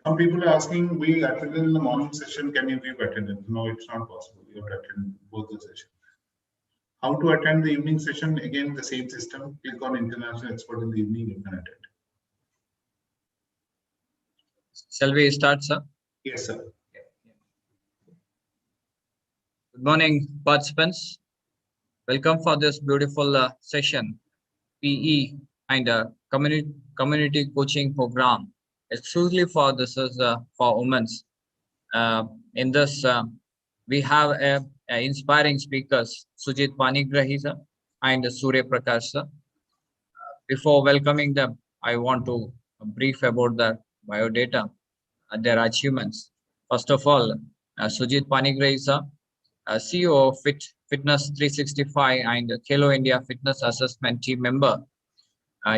Some people are asking, we attended in the morning session, can you give attendance? No, it's not possible. You have to attend both the sessions. How to attend the evening session? Again, the same system. Click on International Expert in the evening, you can attend. Shall we start, sir? Yes, sir. Good morning, participants. Welcome for this beautiful session, PE and community coaching program. Exclusively for this is for women. In this, we have a inspiring speakers, Sujit Panigrahi sir and Surya Prakash sir. Before welcoming them, I want to brief about their biodata and their achievements. First of all, Sujit Panigrahi sir, CEO of Fitness 365 and Khelo India Fitness Assessment Team member.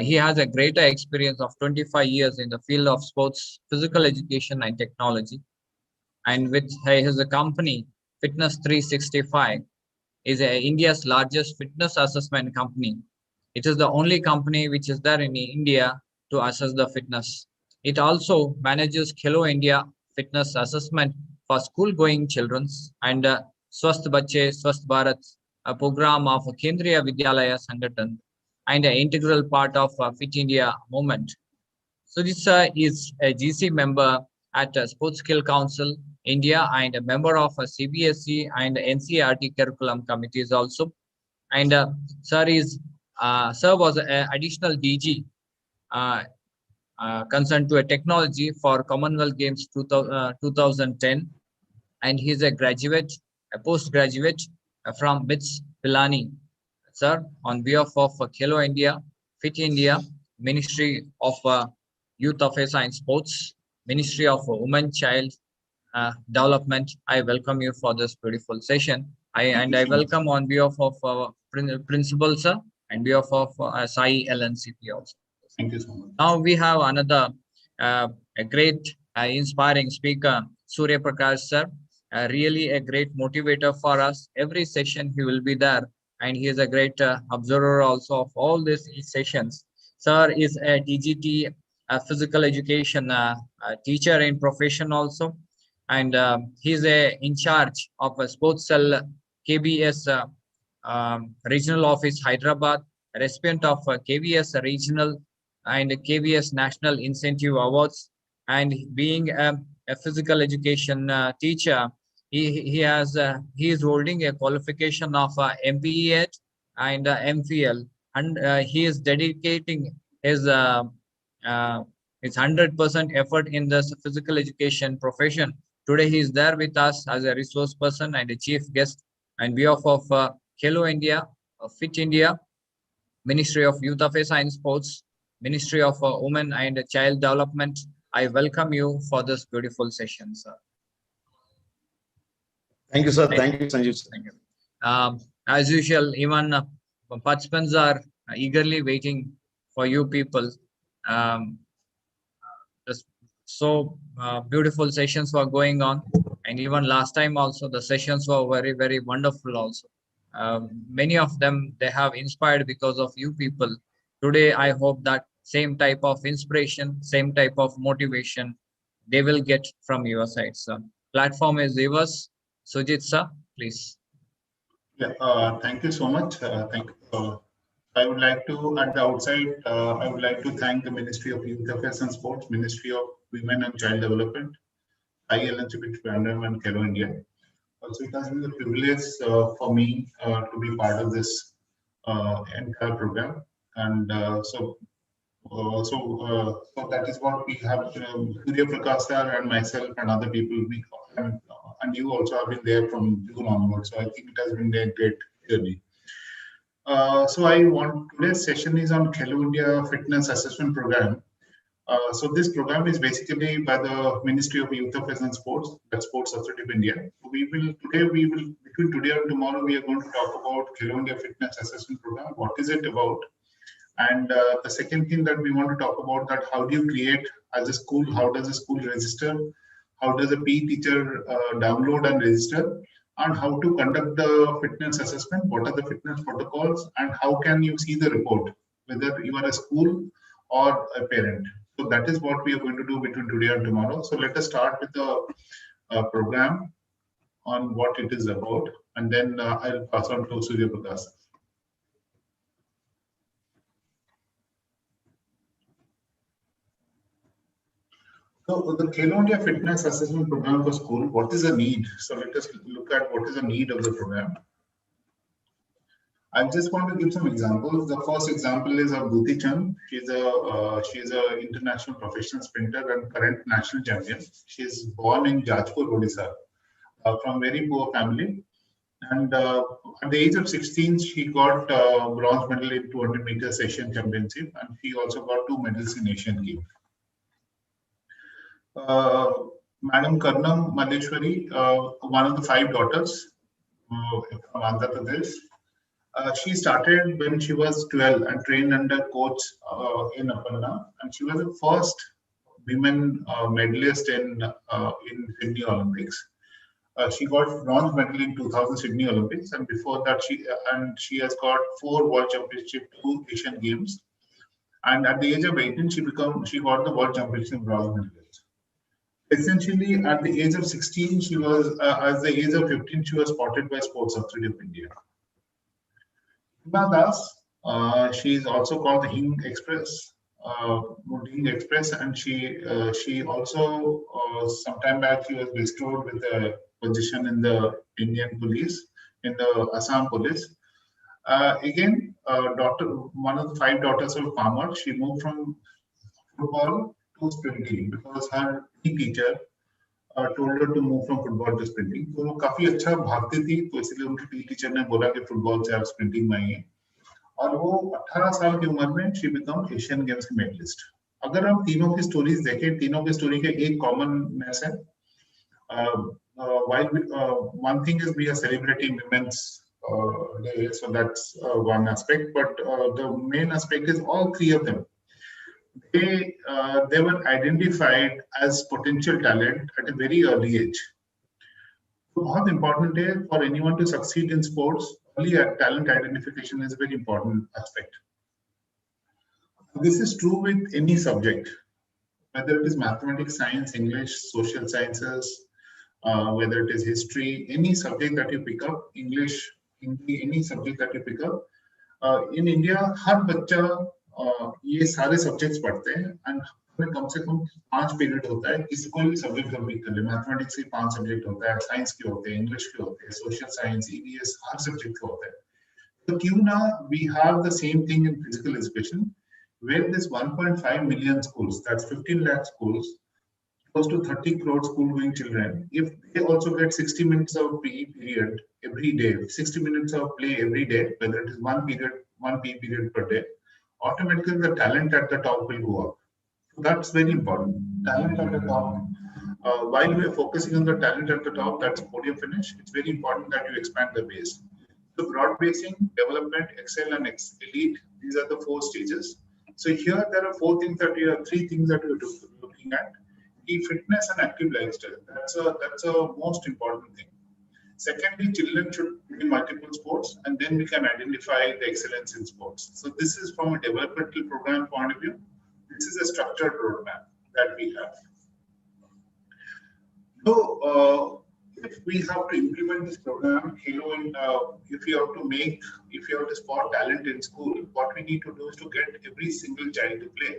He has a greater experience of 25 years in the field of sports, physical education and technology. And with his company, Fitness 365 is India's largest fitness assessment company. It is the only company which is there in India to assess the fitness. It also manages Khelo India Fitness Assessment for school-going children and Swasth Bacche, Swasth Bharat, a program of Kendriya Vidyalaya Sangathan and an integral part of Fit India movement. Sujit is a GC member at Sports Skill Council India and a member of CBSE and NCERT curriculum committees also. And sir was an additional DG concerned to a technology for Commonwealth Games 2010, and he is a graduate, a postgraduate from BITS Pilani. Sir, on behalf of Khelo India, Fit India, Ministry of Youth Affairs and Sports, Ministry of Women, Child Development, I welcome you for this beautiful session. I welcome on behalf of Principal Sir and behalf of SAI LNCP also. Thank you so much. Now we have another a great inspiring speaker, Surya Prakash sir. Really a great motivator for us. Every session he will be there, and he is a great observer also of all these sessions. Sir is a DGT physical education teacher in profession also, and he is in charge of a sports cell KBS regional office Hyderabad, recipient of KBS regional and KBS National Incentive Awards, and being a physical education teacher, he is holding a qualification of MPE and MPL, and he is dedicating his 100% effort in this physical education profession. Today he is there with us as a resource person and a chief guest, and behalf of Khelo India, Fit India, Ministry of Youth Affairs and Sports, Ministry of Women and Child Development, I welcome you for this beautiful session, sir. Thank you, sir. Thank you, Sanjeev. Thank you. As usual, even participants are eagerly waiting for you people. So beautiful sessions were going on, and even last time also the sessions were very, very wonderful also. Many of them, they have inspired because of you people. Today, I hope that same type of inspiration, same type of motivation, they will get from your side, sir. Platform is yours. Sujit sir, please. Yeah, thank you so much. Thank you. I would like to, at the outside, I would like to thank the Ministry of Youth Affairs and Sports, Ministry of Women and Child Development, ILNCP Trivandrum and Khelo India. Also, it has been a privilege for me to be part of this entire program, and so that is what we have. Surya Prakash sir and myself and other people, and you also have been there from June onwards. So I think it has been a great journey. Today's session is on Khelo India Fitness Assessment Program. So this program is basically by the Ministry of Youth Affairs and Sports, that's Sports Authority of India. Between today and tomorrow, we are going to talk about Khelo India Fitness Assessment Program. What is it about? And the second thing that we want to talk about, that how do you create as a school, how does a school register? How does a PE teacher download and register? And how to conduct the fitness assessment, what are the fitness protocols, and how can you see the report, whether you are a school or a parent. So that is what we are going to do between today and tomorrow. So let us start with the program on what it is about, and then I'll pass on to Surya Prakash. So the Khelo India Fitness Assessment Program for school, what is the need? So let us look at what is the need of the program. I just want to give some examples. The first example is of Duti Chand. She's a international professional sprinter and current national champion. She is born in Jajpur, Odisha, from very poor family. And at the age of 16, she got bronze medal in 200 meters Asian Championship, and she also got 2 medals in Asian Games. Madam Karnam Madheshwari, one of the 5 daughters from Andhra Pradesh. She started when she was 12 and trained under coach in Aparna, and she was the first women medalist in Sydney Olympics. She got bronze medal in 2000 Sydney Olympics, and before that she has got 4 World Championship, 2 Asian Games, and at the age of 18 she got the World Championship bronze medalist. Essentially, at the age of 16, she was at the age of 15 she was spotted by Sports Authority of India. Hima Das, she is also called the Hing Express, and she also sometime back she was bestowed with a position in the Indian Police, in the Assam Police. Again, one of the 5 daughters of farmer, she moved from football to sprinting because her teacher told her to move from football to sprinting. तो वो काफी अच्छा भागती थी, तो इसलिए उनकी teacher ने बोला कि फुटबॉल से आप स्प्रिंटिंग में आइए, और वो 18 साल की उम्र में शी बिकम एशियन गेम्स की मेडलिस्ट. अगर हम तीनों की स्टोरीज देखें, तीनों की स्टोरी के एक कॉमननेस है. One thing is we are celebrating Women's Day, so that's one aspect, but the main aspect is all 3 of them. They were identified as potential talent at a very early age. So बहुत important है for anyone to succeed in sports. Early talent identification is a very important aspect. This is true with any subject, whether it is mathematics, science, English, social sciences, whether it is history, any subject that you pick up, English, Hindi, any subject that you pick up. In India, हर बच्चा ये सारे subjects पढ़ते हैं, and हमें कम से कम 5 period होता है. किसी कोई भी सब्जेक्ट कंप्लीट कर ले, मैथमेटिक्स के 5 सब्जेक्ट होता है, साइंस के होते हैं, इंग्लिश के होते हैं, सोशल साइंस, ईवीएस, हर सब्जेक्ट का होता है. तो क्यों ना we have the same thing in physical education, where this 1.5 million schools, that's 15 lakh schools, close to 30 crore school going children, if they also get 60 minutes of PE period every day, 60 minutes of play every day, whether it is one PE period per day, automatically the talent at the top will go up. So that's very important. Talent at the top. While we are focusing on the talent at the top, that's podium finish, it's very important that you expand the base. So broad basing, development, excel, and elite, these are the 4 stages. So here there are 3 things that we are looking at. Fitness and active lifestyle. That's a most important thing. Secondly, children should play multiple sports, and then we can identify the excellence in sports. So this is from a developmental program point of view. This is a structured roadmap that we have. So if we have to implement this program, if you have to spot talent in school, what we need to do is to get every single child to play.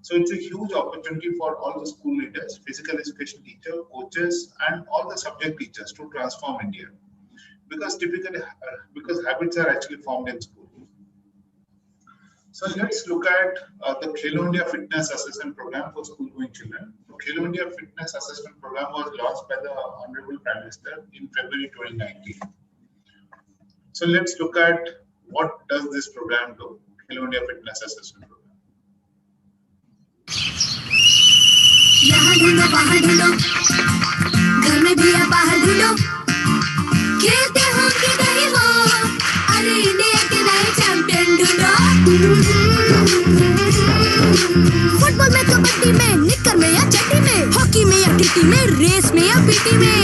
So it's a huge opportunity for all the school leaders, physical education teachers, coaches, and all the subject teachers to transform India. Because habits are actually formed in school. So let's look at the Khelo India Fitness Assessment Program for school-going children. The Khelo India Fitness Assessment Program was launched by the Honorable Prime Minister in February 2019. So let's look at what does this program do, Khelo India Fitness Assessment Program. यहाँ ढूंढो बाहर ढूंढो, घर में भी या बाहर ढूंढो, खेलते हो कि नहीं हो, अरे इंडिया के नए चैंपियन ढूंढो. फुटबॉल में, कबड्डी में, निक्कर में या चड्डी में, हॉकी में या टीटी में, रेस में या पीटी में,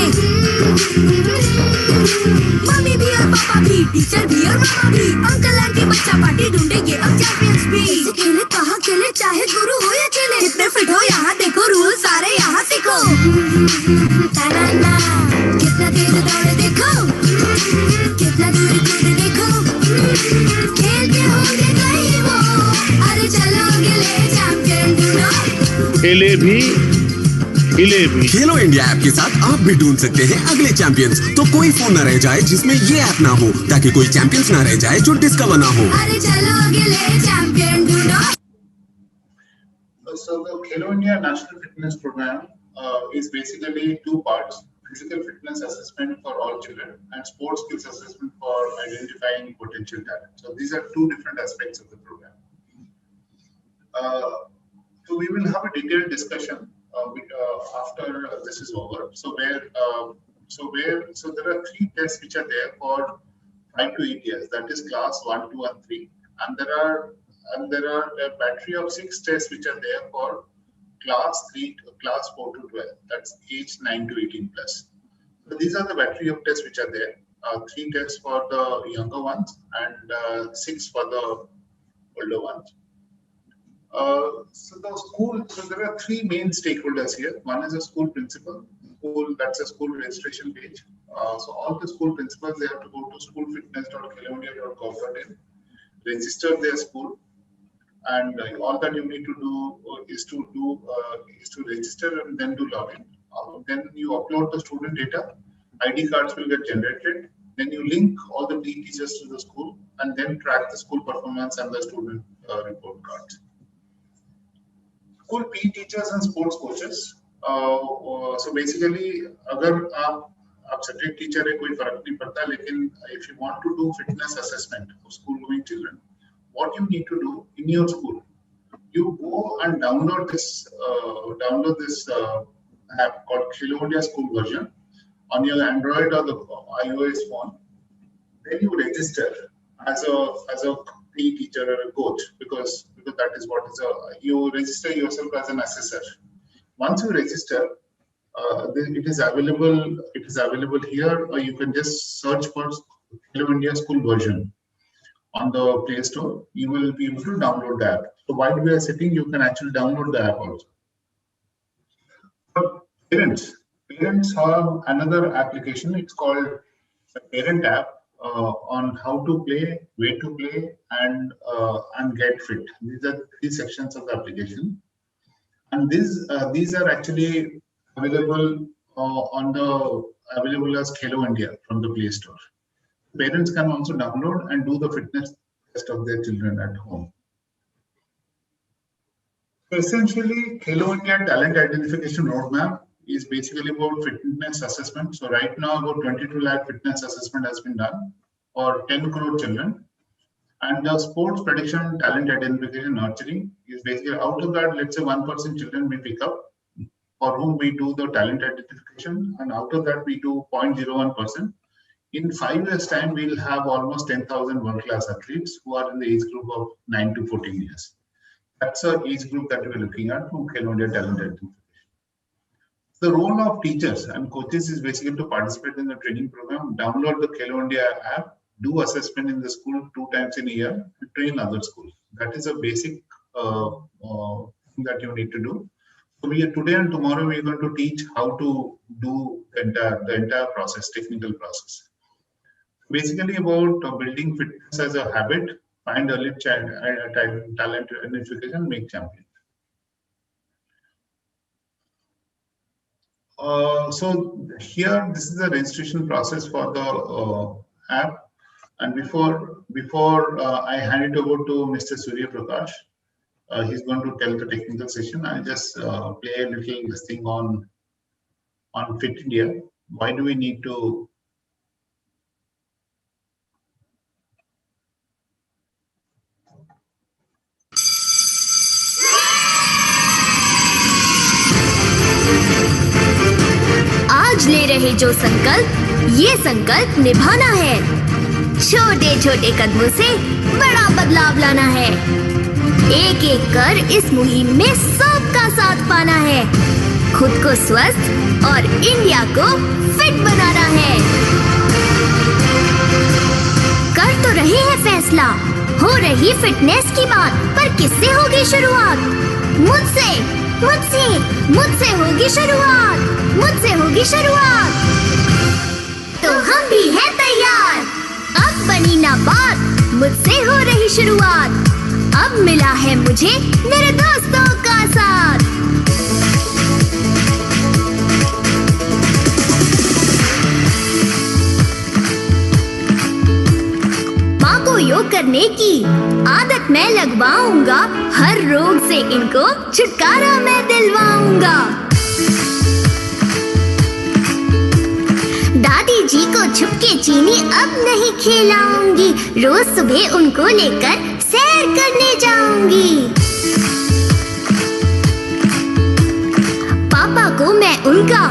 मम्मी भी और पापा भी, टीचर भी और मामा भी, अंकल आंटी बच्चा पार्टी ढूंढेंगे अब चैंपियंस भी. खेले कहाँ खेले चाहे गुरु हो या चले, कितने फिट हो यहाँ देखो, रूल सारे यहाँ सीखो। ताना कितना तेज दौड़े देखो, कितना दूर कूद देखो, खेलते होंगे कहीं वो, अरे चलोगे ले चैंपियन ढूंढो। खेले भी हिले भी। खेलो इंडिया ऐप के साथ आप भी ढूंढ सकते हैं अगले चैंपियंस। तो कोई फोन न रह जाए जिसमें ये ऐप ना हो, ताकि कोई चैंपियंस ना रह जाए जो डिस्कवर ना हो। अरे चलोगे ले चैंपियन ढूंढो। So the Khelo India National Fitness Program is basically two parts: physical fitness assessment for all children and sports skills assessment for identifying potential talent. So these are two different aspects of the program. So we will have a detailed discussion after this is over. So there are three tests which are there for 5 to 8 years. That is class 1, 2, and 3. And there are a battery of 6 tests which are there for class 4 to 12. That's age 9 to 18 plus. So these are the battery of tests which are there. 3 tests for the younger ones and 6 for the older ones. So there are 3 main stakeholders here. One is a school principal. That's a school registration page. So all the school principals, they have to go to schoolfitness.khelondia.gov.in, register their school, and all that you need to do is to register and then do login. Then you upload the student data. ID cards will get generated. Then you link all the PE teachers to the school and then track the school performance and the student report cards. School PE teachers and sports coaches. So basically, अगर आप subject teacher है कोई फर्क नहीं पड़ता, लेकिन if you want to do fitness assessment for school going children, what you need to do in your school, you go and download this app called Khelo India School Version on your Android or the iOS phone. Then you register as a PE teacher or a coach, because that is what you register yourself as an assessor. Once you register, it is available here, or you can just search for Khelo India School Version on the Play Store. You will be able to download the app. So while we are sitting, you can actually download the app also. But parents have another application. It's called the Parent app on how to play, where to play, and get fit. These are 3 sections of the application, and these are actually available available as Khelo India from the Play Store. Parents can also download and do the fitness test of their children at home. So essentially, Khelo India Talent Identification Roadmap is basically about fitness assessment. So right now, about 22 lakh fitness assessment has been done for 10 crore children. And the sports prediction, talent identification, nurturing is basically out of that, let's say 1% children we pick up for whom we do the talent identification. And out of that, we do 0.01%. In 5 years' time, we'll have almost 10,000 world-class athletes who are in the age group of 9 to 14 years. That's the age group that we're looking at from Khelo India Talent Identification. The role of teachers and coaches is basically to participate in the training program, download the Khelo India app, do assessment in the school 2 times in a year, and train other schools. That is a basic thing that you need to do. So today and tomorrow we are going to teach how to do the entire process, technical process. Basically about building fitness as a habit, find early talent identification, make champion. So here, this is the registration process for the app. And before I hand it over to Mr. Surya Prakash, he's going to tell the technical session. I'll just play a little this thing on Fit India. Why do we need to? आज ले रहे जो संकल्प, ये संकल्प निभाना है। छोटे छोटे कदमों से बड़ा बदलाव लाना है। एक एक कर इस मुहिम में सबका साथ पाना है। खुद को स्वस्थ और इंडिया को फिट बनाना है। कर तो रहे हैं फैसला, हो रही फिटनेस की बात, पर किससे होगी शुरुआत? मुझसे मुझसे मुझसे होगी शुरुआत, मुझसे होगी शुरुआत। तो हम भी हैं तैयार, अब बनी ना बात, मुझसे हो रही शुरुआत। अब मिला है मुझे मेरे दोस्तों का साथ। माँ को योग करने की आदत मैं लगवाऊंगा, हर रोग से इनको छुटकारा मैं दिलवाऊंगा। दादी जी को छुपके चीनी अब नहीं खिलाऊंगी, रोज सुबह उनको लेकर सैर करने जाऊंगी। पापा को मैं उनका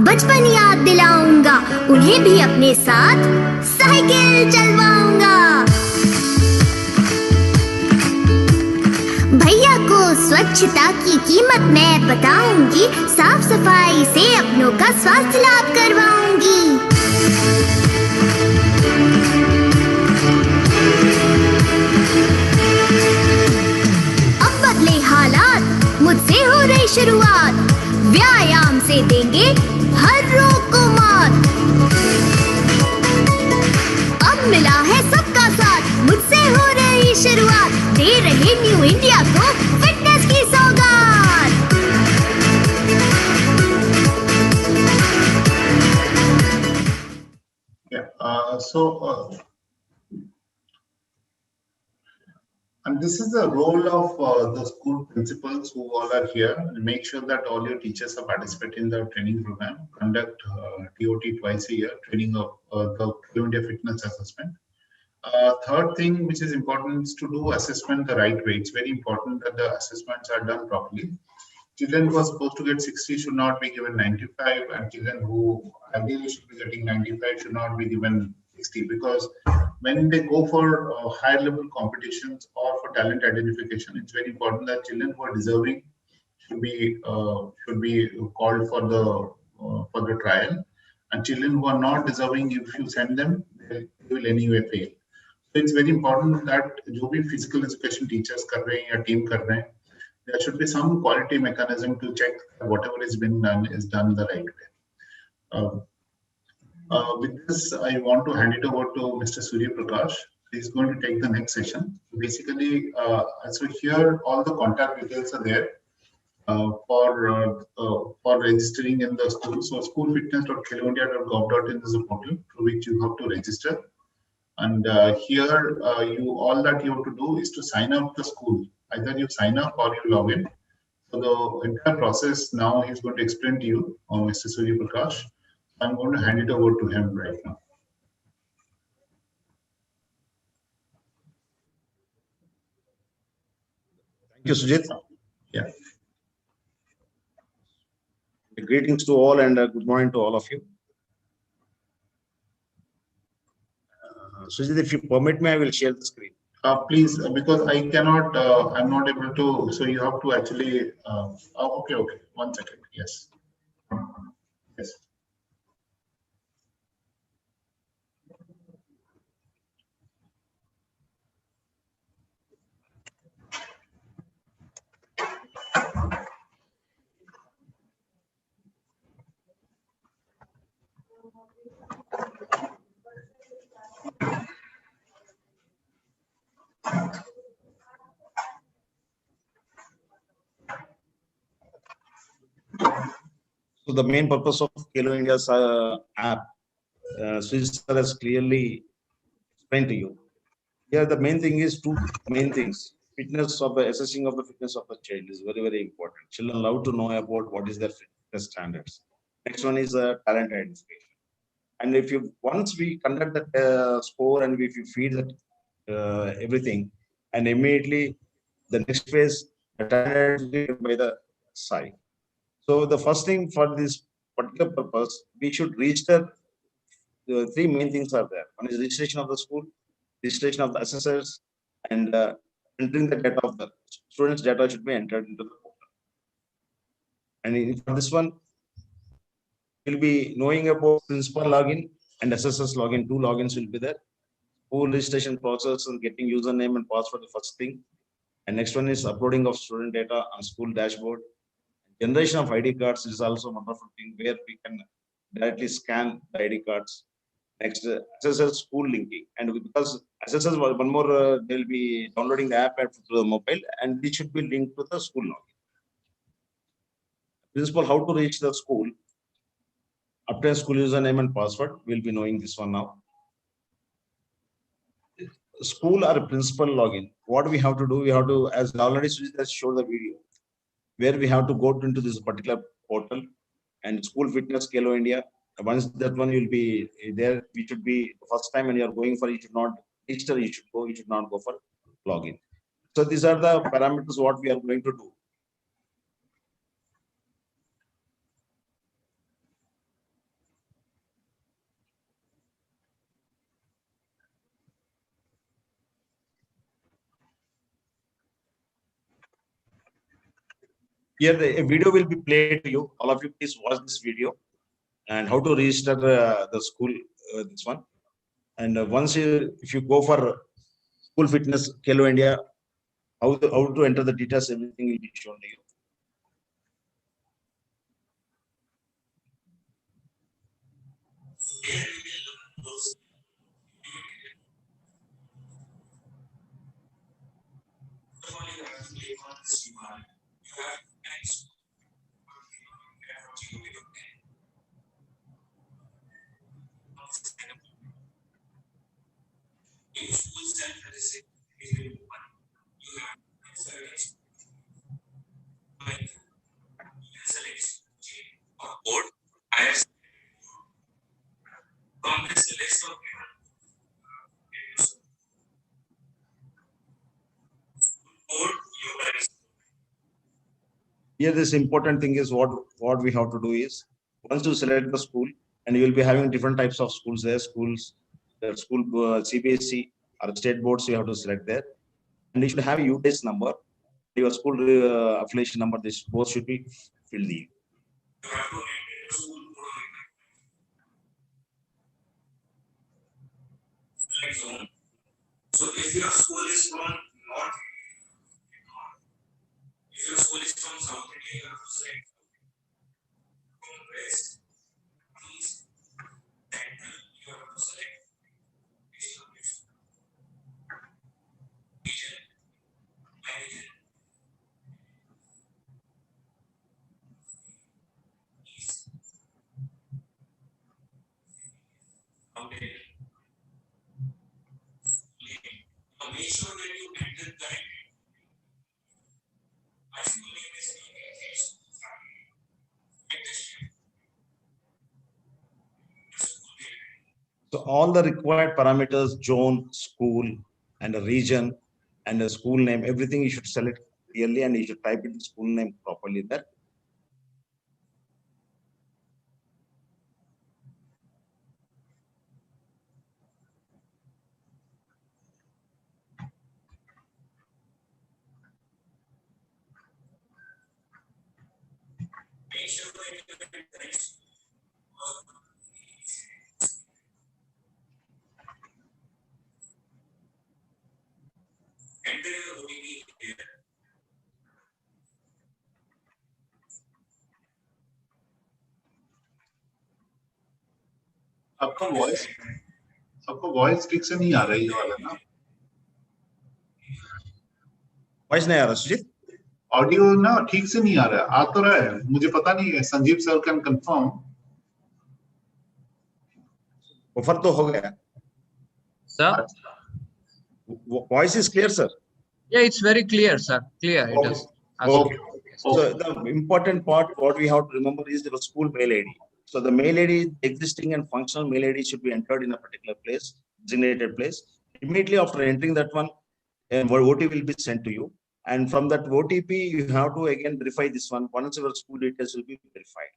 बचपन याद दिलाऊंगा, उन्हें भी अपने साथ साइकिल चलवाऊंगा। भैया को स्वच्छता की कीमत मैं बताऊंगी, साफ सफाई से अपनों का स्वास्थ्य लाभ करवाऊंगी। अब बदले हालात, मुझसे हो रही शुरुआत, व्यायाम से देंगे हर रोग को मात। अब मिला है सबका साथ, मुझसे हो रही शुरुआत, दे रहे न्यू इंडिया को फिटनेस की सौगात। And this is the role of the school principals who all are here. Make sure that all your teachers are participating in the training program. Conduct TOT twice a year, training of the Khelo India Fitness Assessment. Third thing which is important is to do assessment the right way. It's very important that the assessments are done properly. Children who are supposed to get 60 should not be given 95, and children who ideally should be getting 95 should not be given 60, because when they go for higher level competitions or for talent identification, it's very important that children who are deserving should be called for the trial, and children who are not deserving, if you send them, they will anyway fail. So it's very important that जो भी physical education teachers कर रहे हैं या team कर रहे हैं, there should be some quality mechanism to check that whatever is been done is done the right way. With this, I want to hand it over to Mr. Surya Prakash. He's going to take the next session. Basically, so here all the contact details are there for registering in the school. So schoolfitness.kheloindia.gov.in is a portal through which you have to register. And here, all that you have to do is to sign up the school. Either you sign up or you log in. So the entire process now he's going to explain to you, Mr. Surya Prakash. I'm going to hand it over to him right now. Thank you, Sujit. Yeah. Greetings to all and good morning to all of you. Sujit, if you permit me, I will share the screen. Please, because I cannot, I'm not able to, so you have to actually, okay, 1 second, yes. Yes. So the main purpose of Khelo India's app, Sujit sir has clearly explained to you. Here the main thing is two main things. Fitness of the assessing of the fitness of the child is very, very important. Children love to know about what is their fitness standards. Next one is talent identification. And if you once we conduct that score and if you feed that everything, and immediately the next phase the talent identified by the SAI. So the first thing for this particular purpose, we should register. The three main things are there. One is registration of the school, registration of the assessors, and entering the data of the students' data should be entered into the portal. And for this one, we'll be knowing about principal login and assessors login. Two logins will be there. school registration process and getting username and password the first thing. And next one is uploading of student data on school dashboard. Generation of ID cards is also one wonderful thing where we can directly scan the ID cards. Next, SSL school linking. And because SSL, one more, they'll be downloading the app through the mobile and it should be linked to the school login. Principal, how to reach the school. Obtain school username and password. We'll be knowing this one now. School or principal login. What we have to do, we have to, as already Sujit showed the video, where we have to go into this particular portal and School Fitness Kelo India. Once that one will be there, we should be first time when you are going for, you should not register, you should not go for login. So these are the parameters what we are going to do. Here a video will be played to you. All of you please watch this video and how to register the school, this one. And once if you go for School Fitness Kelo India, how to enter the details, everything will be shown to you. Here, this important thing is what we have to do is once you select the school, and you will be having different types of schools there. Schools, the school CBSE or state boards, you have to select there, and you should have a UTS number, your school affiliation number. This both should be filled in. So if your school is from North, if your school is from South India, you have to select from West, East, Central, you have to select region, region, East, okay. Now make sure that you enter correctly. So all the required parameters, zone, school, and a region, and a school name, everything you should select clearly, and you should type in the school name properly there. आपका voice ठीक से नहीं आ रहा है ये वाला ना voice नहीं आ रहा सुजीत ऑडियो ना ठीक से नहीं आ रहा है आ तो रहा है मुझे पता नहीं है Sanjeev sir can confirm offer तो हो गया Sir? Voice is clear, sir. Yeah, it's very clear, sir. Clear. It Okay. is. Okay. So the important part, what we have to remember is the school mail ID. So the mail ID, existing and functional mail ID should be entered in a particular place, designated place. Immediately after entering that one, OTP will be sent to you. And from that OTP, you have to again verify this one. Once your school details will be verified.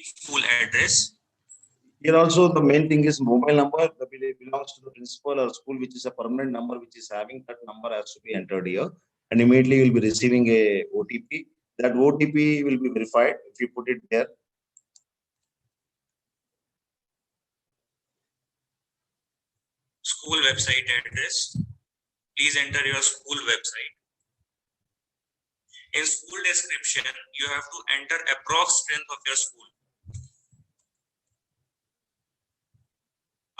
School address. Here also the main thing is mobile number that belongs to the principal or school, which is a permanent number, which is having that number has to be entered here. And immediately you will be receiving a OTP. That OTP will be verified if you put it there. School website address. Please enter your school website. In school description, you have to enter approx strength of your school.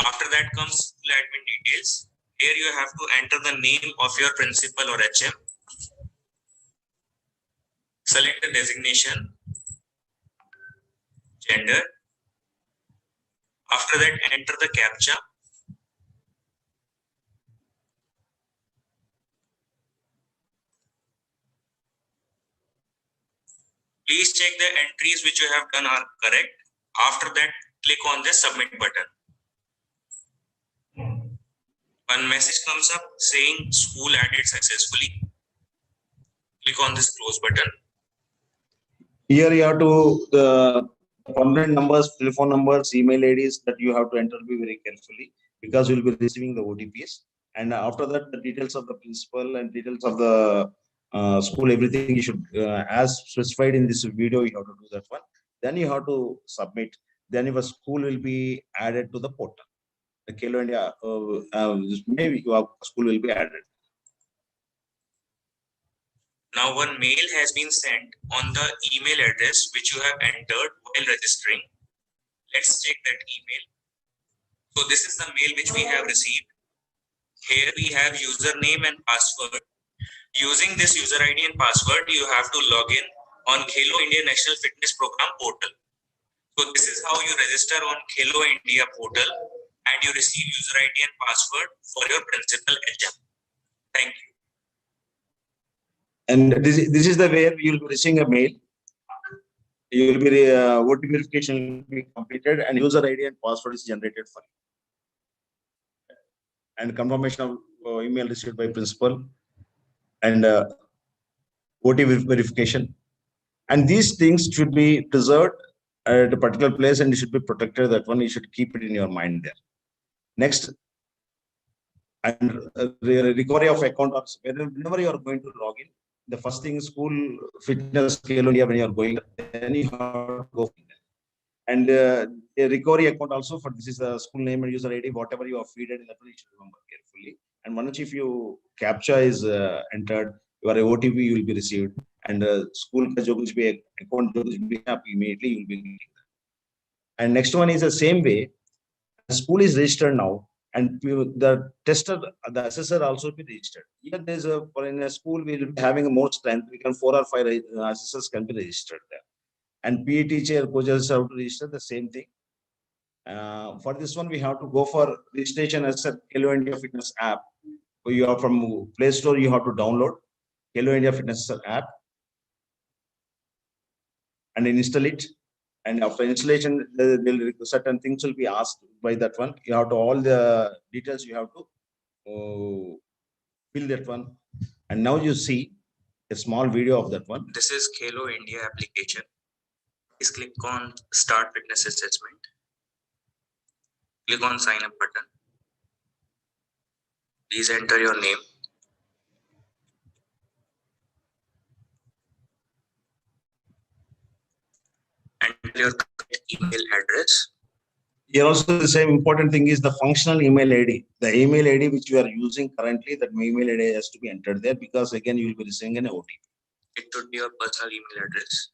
After that comes school admin details. Here you have to enter the name of your principal or HM. Select the designation, gender. After that, enter the CAPTCHA. Please check the entries which you have done are correct. After that, click on the submit button. One message comes up saying school added successfully. Click on this close button. Here you have to the permanent numbers, telephone numbers, email IDs that you have to enter very carefully because you will be receiving the OTPs. And after that, the details of the principal and details of the school, everything you should, as specified in this video, you have to do that one. Then you have to submit. Then your school will be added to the portal. The Khelo India, maybe your school will be added. Now one mail has been sent on the email address which you have entered while registering. Let's check that email. So this is the mail which we have received. Here we have username and password. Using this user ID and password, you have to log in on Khelo India National Fitness Program portal. So this is how you register on Khelo India portal and you receive user ID and password for your principal HM. Thank you. And this is the where you will be receiving a mail. You will be OTP verification will be completed and user ID and password is generated for you. And confirmation of email received by principal and OTP verification. And these things should be preserved at a particular place and it should be protected. That one you should keep it in your mind there. Next, and recovery of account also. Whenever you are going to log in, the first thing is school fitness Khelo India when you are going, then you have to go. And a recovery account also for this is the school name and user ID, whatever you have feed it in that one, you should remember carefully. And once if you CAPTCHA is entered, your OTP will be received and school account immediately you will be getting that. And next one is the same way. The school is registered now. And the tester, the assessor also be registered. Here there's in a school we will be having a more strength. We can 4 or 5 assessors can be registered there. And PE teacher, coaches have to register the same thing. For this one, we have to go for registration as a Khelo India Fitness app. So you are from Play Store, you have to download Khelo India Fitness app and install it. And after installation, certain things will be asked by that one. You have to all the details you have to fill that one. And now you see a small video of that one. This is Khelo India application. Please click on Start Fitness Assessment. Click on Sign Up button. Please enter your name. Enter your email address. Here also the same important thing is the functional email ID. The email ID which you are using currently, that email ID has to be entered there because again you will be receiving an OTP. It should be your personal email address.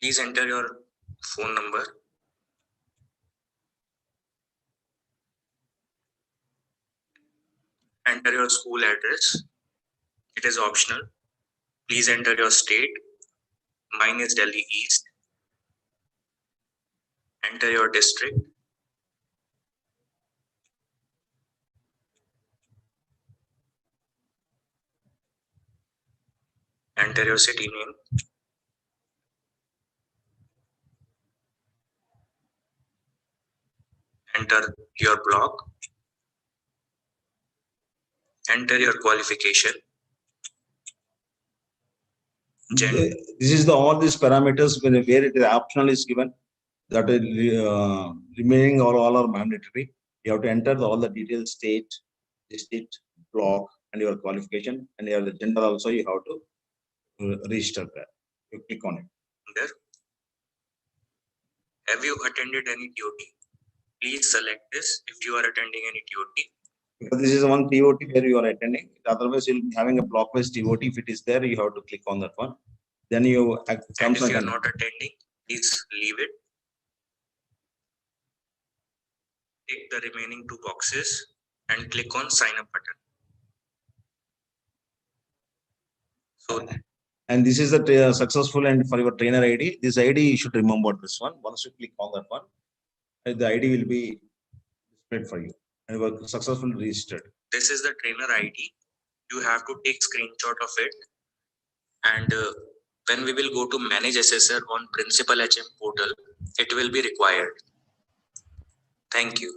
Please enter your phone number. Enter your school address. It is optional. Please enter your state. Mine is Delhi East. Enter your district. Enter your city name. Enter your block. Enter your qualification. This is the all these parameters where it is optional is given, that is remaining or all are mandatory. You have to enter all the details, state, district, block, and your qualification, and your the gender also you have to register that. You click on it. There. Have you attended any TOT? Please select this if you are attending any TOT. Because this is one TOT where you are attending. Otherwise, you'll be having a block-wise TOT. If it is there, you have to click on that one. Then you And comes if you are again. not attending, please leave it. Take the remaining 2 boxes and click on sign up button. So And this is the successful and for your trainer ID. This ID you should remember this one. Once you click on that one, the ID will be displayed for you and you are successfully registered. this is the trainer ID. You have to take screenshot of it. And when we will go to manage assessor on Principal HM portal, it will be required. Thank you.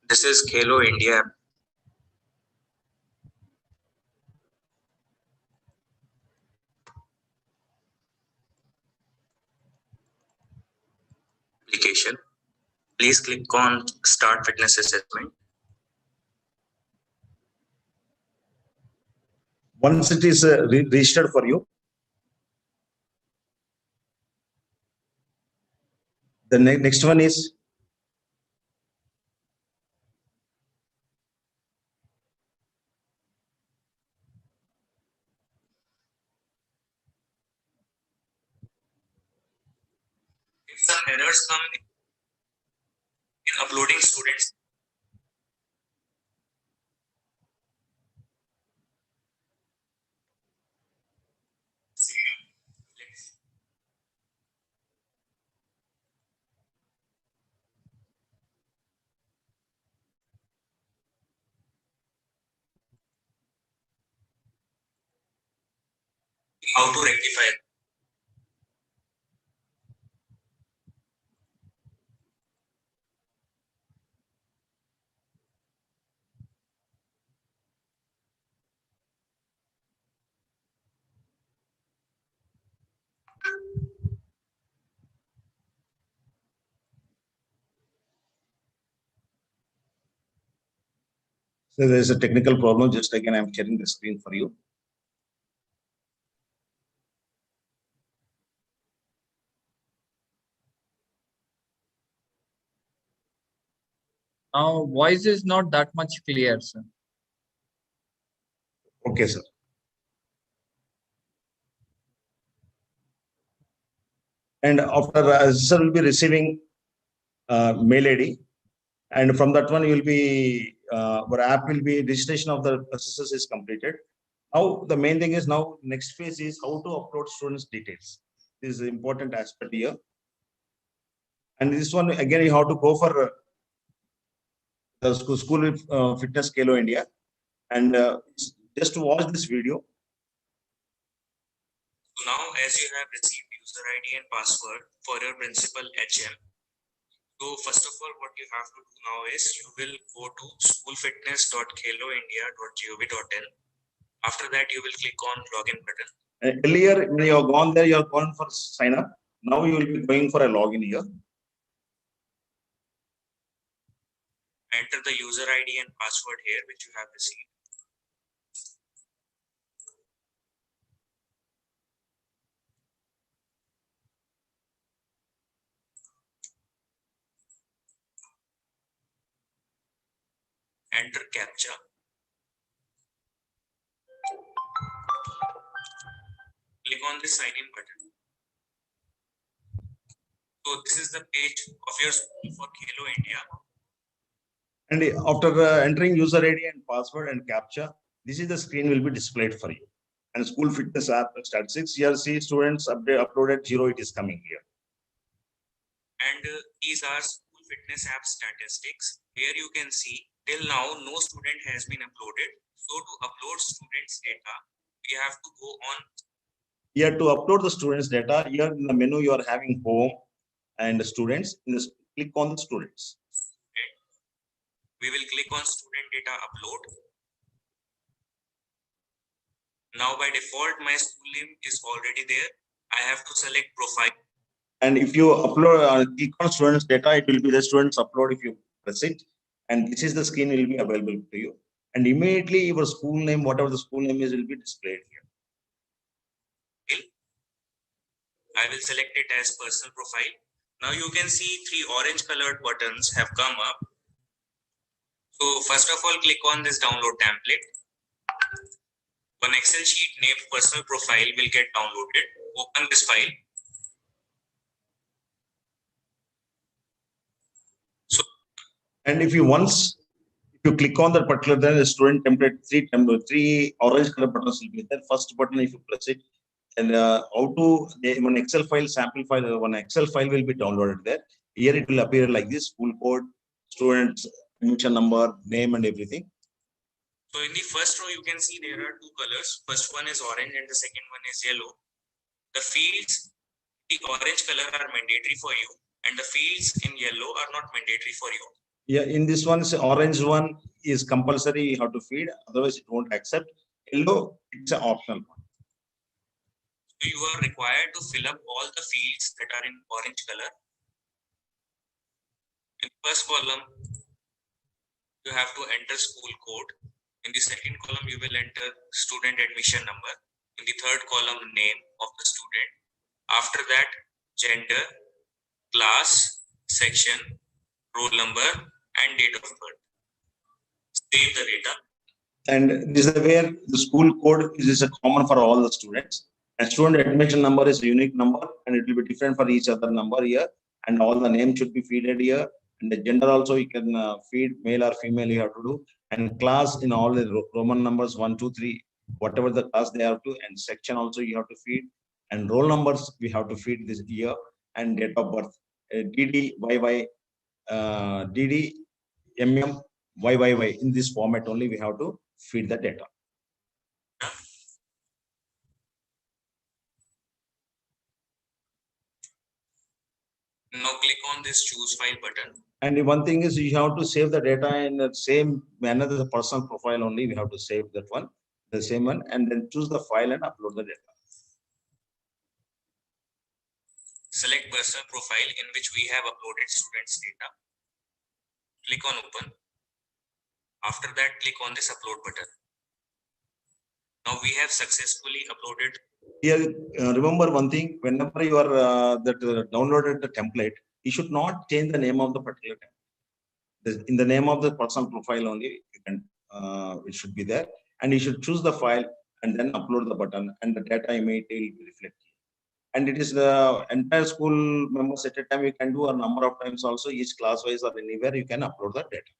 This is Khelo India. Application. Please click on Start Fitness Assessment. Once it is registered for you, the next one is If some errors come in uploading students, how to rectify it. so there is a technical problem. Just again, I'm sharing the screen for you. Now, voice is not that much clear, sir. Okay, sir. And after assessor will be receiving mail ID, and from that one you will be our app will be registration of the assessors is completed. Now the main thing is now next phase is how to upload students' details. This is an important aspect here. And this one again you have to go for the school fitness Khelo India, and just to watch this video. So now, as you have received user ID and password for your Principal HM, so first of all, what you have to do now is you will go to schoolfitness.kheloindia.gov.in. After that, you will click on login button. Earlier when you have gone there, you have gone for sign up. Now you will be going for a login here. Enter the user ID and password here, which you have received. Enter CAPTCHA. Click on the sign in button. So this is the page of your school for Khelo India. And after entering user ID and password and CAPTCHA, this is the screen will be displayed for you. And school fitness app statistics. Here, see students uploaded 0. It is coming here. And these are school fitness app statistics. Here you can see till now no student has been uploaded. So to upload students data, we have to go on. Here to upload the students data, here in the menu you are having home and the students. Click on the students. Okay. We will click on student data upload. Now by default my school name is already there. I have to select profile. And if you upload, click on students data, it will be the students upload if you press it. And this is the screen will be available to you. And immediately your school name, whatever the school name is, will be displayed here. I will select it as personal profile. Now you can see 3 orange colored buttons have come up. So first of all, click on this download template. One Excel sheet named personal profile will get downloaded. Open this file. And if you click on that particular, then the student template, three orange color buttons will be there. First button, if you press it, and one Excel file, sample file, one Excel file will be downloaded there. Here it will appear like this: school code, students, admission number, name, and everything. So in the first row, you can see there are 2 colors. First one is orange and the second one is yellow. The fields, the orange color are mandatory for you, and the fields in yellow are not mandatory for you. Yeah, in this one, orange one is compulsory, you have to feed, otherwise it won't accept. Yellow, it's an optional one. So you are required to fill up all the fields that are in orange color. In the first column, you have to enter school code. In the second column, you will enter student admission number. In the third column, name of the student. After that, gender, class, section, roll number, and date of birth. Save the data. And this is where the school code is a common for all the students. And student admission number is a unique number, and it will be different for each other number here. And all the names should be fed here. And the gender also you can feed male or female you have to do. And class in all the Roman numbers 1, 2, 3, whatever the class they have to. And section also you have to feed. And roll numbers we have to feed this year. And date of birth, DD, YY, DD, MM, YYY. In this format only we have to feed the data. Now click on this choose file button. And one thing is you have to save the data in the same manner as the personal profile only. We have to save that one, the same one, and then choose the file and upload the data. Select personal profile in which we have uploaded students' data. Click on open. After that, click on this upload button. Now we have successfully uploaded. Here, remember one thing, whenever you are downloaded the template, you should not change the name of the particular template. In the name of the personal profile only, you can, it should be there. And you should choose the file and then upload the button, and the data immediately will be reflected. And it is the entire school members at a time. You can do a number of times also, each class wise or anywhere you can upload the data.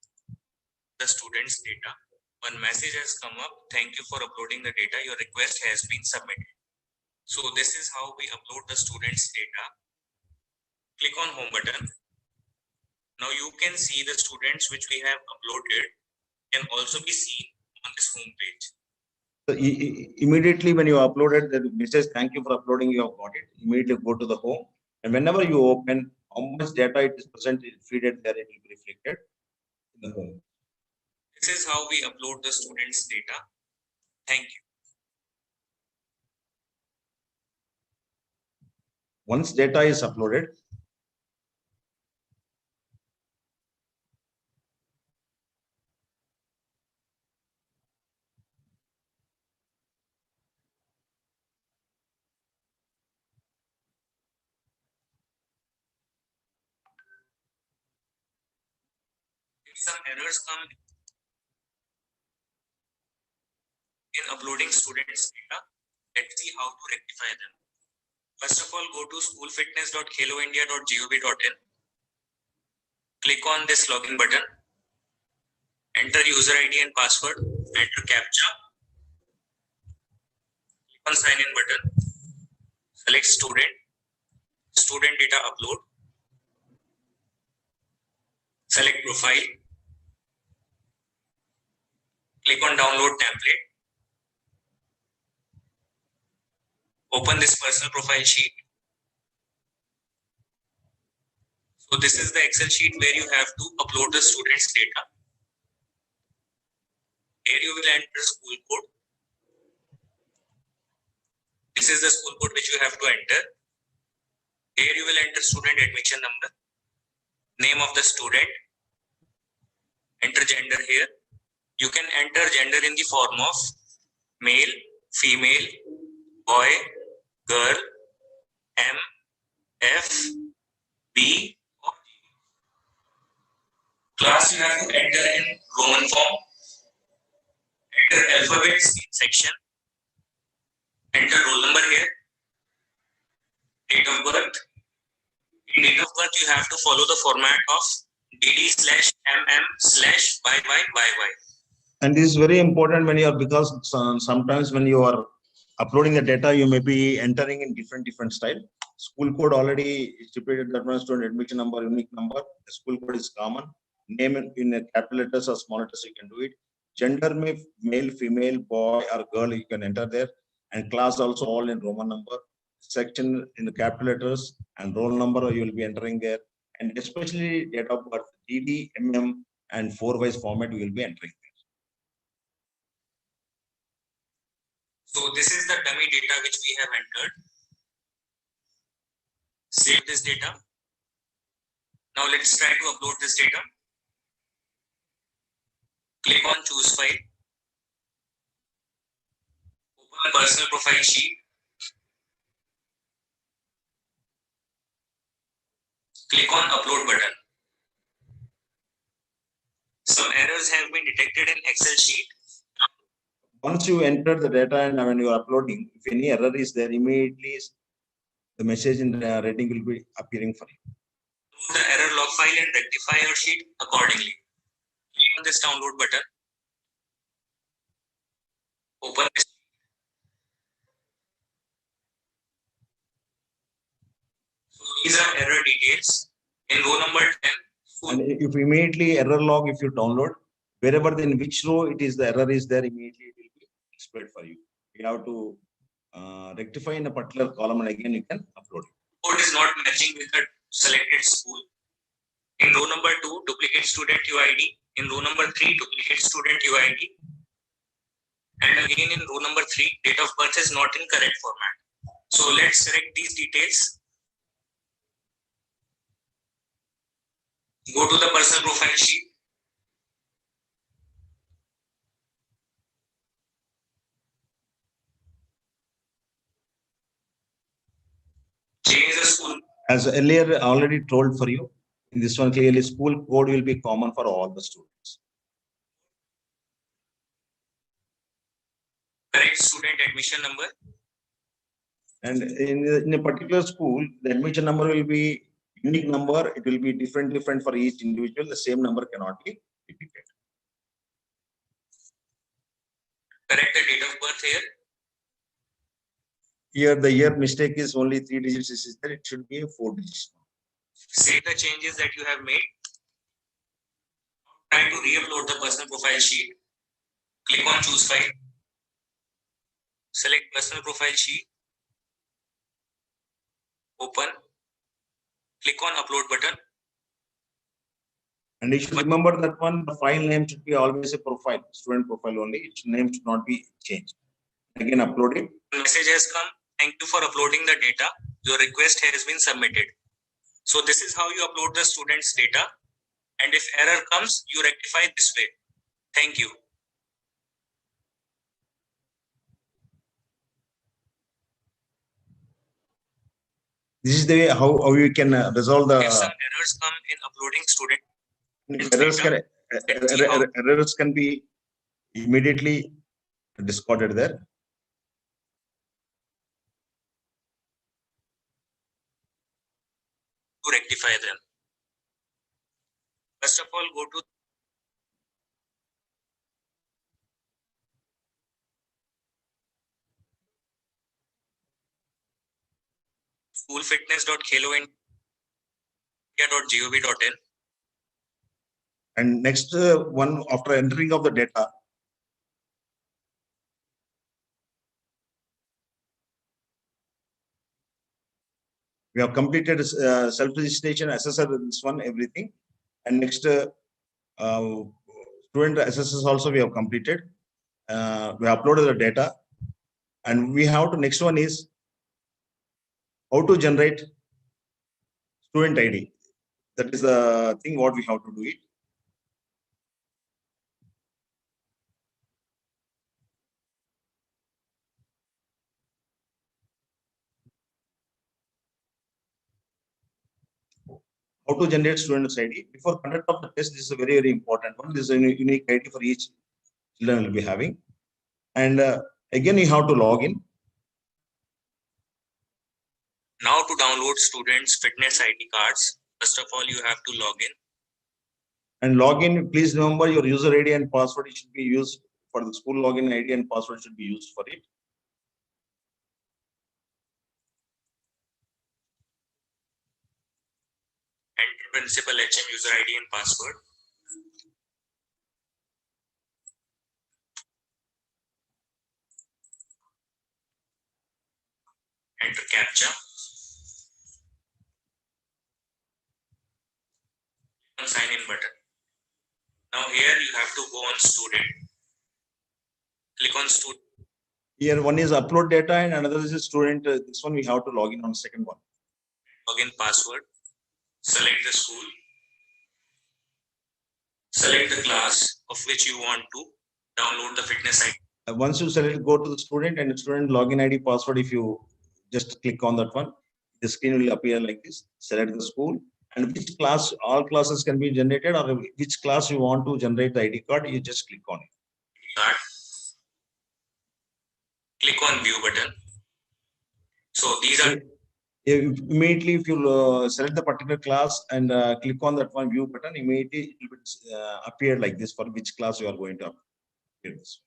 The students' data. One message has come up. Thank you for uploading the data. Your request has been submitted. So this is how we upload the students' data. Click on home button. Now you can see the students which we have uploaded can also be seen on this home page. So immediately when you uploaded the message, thank you for uploading, you have got it. Immediately go to the home, and whenever you open, how much data it is present, feed there, it will be reflected in the home. This is how we upload the students' data. Thank you. Once data is uploaded, if some errors come in uploading students' data, let's see how to rectify them. First of all, go to schoolfitness.kheloindia.gov.in. Click on this login button. Enter user ID and password. Enter CAPTCHA. On sign in button, select student data upload, select profile, click on download template, open this personal profile sheet. So this is the Excel sheet where you have to upload the student's data. Here you will enter school code. This is the school code which you have to enter. Here you will enter student admission number, name of the student, enter gender here. You can enter gender in the form of male, female, boy, girl, M, F, B, or G. Class you have to enter in Roman form. Enter alphabets in section. Enter roll number here. Date of birth. In date of birth, you have to follow the format of DD/MM/YYYY. And this is very important when you are, because sometimes when you are uploading the data, you may be entering in different style. School code already stipulated that one student admission number, unique number. The school code is common. Name in capital letters or small letters, you can do it. Gender may male, female, boy or girl, you can enter there. And class also all in Roman number. Section in the capital letters and roll number you will be entering there. And especially date of birth, DD, MM and 4-wise format you will be entering there. So this is the dummy data which we have entered. Save this data. Now let's try to upload this data. Click on choose file. Open personal profile sheet. Click on upload button. Some errors have been detected in Excel sheet. Once you enter the data and when you are uploading, if any error is there, immediately the message in the rating will be appearing for you. Remove the error log file and rectify your sheet accordingly. Click on this download button. Open this. So these are error details. In row number 10. And if immediately error log, if you download, wherever in which row it is the error is there, immediately it will be displayed for you. You have to rectify in a particular column and again you can upload it. Code is not matching with the selected school. In row number 2, duplicate student UID. In row number 3, duplicate student UID. And again in row number 3, date of birth is not in correct format. So let's correct these details. Go to the personal profile sheet. Change the school. As earlier already told for you, in this one clearly school code will be common for all the students. Correct student admission number. And in a particular school, the admission number will be unique number. It will be different for each individual. The same number cannot be repeated. Correct the date of birth here. Here the year mistake is only 3 digits. Is there? It should be a 4 digits. Save the changes that you have made. Try to re-upload the personal profile sheet. Click on choose file. Select personal profile sheet. Open. Click on upload button. And you should remember that one, the file name should be always a profile, student profile only. Its name should not be changed. Again, upload it. The message has come. Thank you for uploading the data. Your request has been submitted. So this is how you upload the student's data. And if error comes, you rectify this way. Thank you. This is the way how you can resolve the If some errors come in uploading student, errors can be immediately discarded there. to rectify them. First of all, go to schoolfitness.kheloindia.gov.in. And next one, after entering of the data, we have completed self-registration, assessor, this one, everything. And next, student assessors also we have completed. We uploaded the data. And we have to, next one is how to generate student ID. That is the thing what we have to do it. How to generate students ID. Before conduct of the test, this is a very, very important one. This is a unique ID for each children will be having. And again, you have to log in. Now to download students' fitness ID cards, first of all, you have to log in. And log in, please remember your user ID and password should be used for the school login ID and password should be used for it. Enter principal HM user ID and password. Enter CAPTCHA. Sign in button. Now here you have to go on student. Click on student. Here one is upload data and another is a student. This one we have to log in on the second one. Login password. Select the school. Select the class of which you want to download the fitness ID. Once you select, go to the student and student login ID password. If you just click on that one, the screen will appear like this. Select the school and which class, all classes can be generated, or which class you want to generate the ID card, you just click on it. Card. Click on view button. So these are immediately if you select the particular class and click on that one view button, immediately it will appear like this for which class you are going to appear this.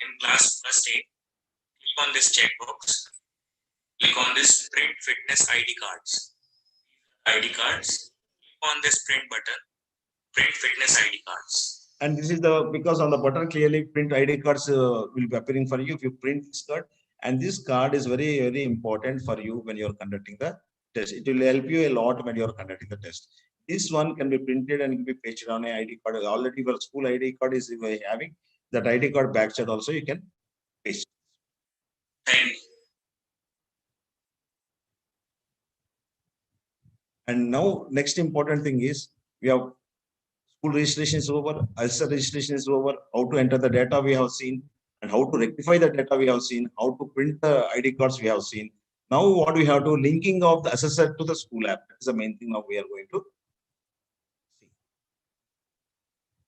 In class first aid, click on this checkbox. Click on this print fitness ID cards. ID cards. Click on this print button. Print fitness ID cards. And this is the, because on the button clearly print ID cards will be appearing for you if you print this card. And this card is very, very important for you when you're conducting the test. It will help you a lot when you're conducting the test. This one can be printed and can be pasted on an ID card. Already your school ID card is having that ID card backside also you can paste. Thank you. And now next important thing is we have school registration is over, assessor registration is over, how to enter the data we have seen, and how to rectify the data we have seen, how to print the ID cards we have seen. Now what we have to linking of the assessor to the school app. That is the main thing now we are going to see.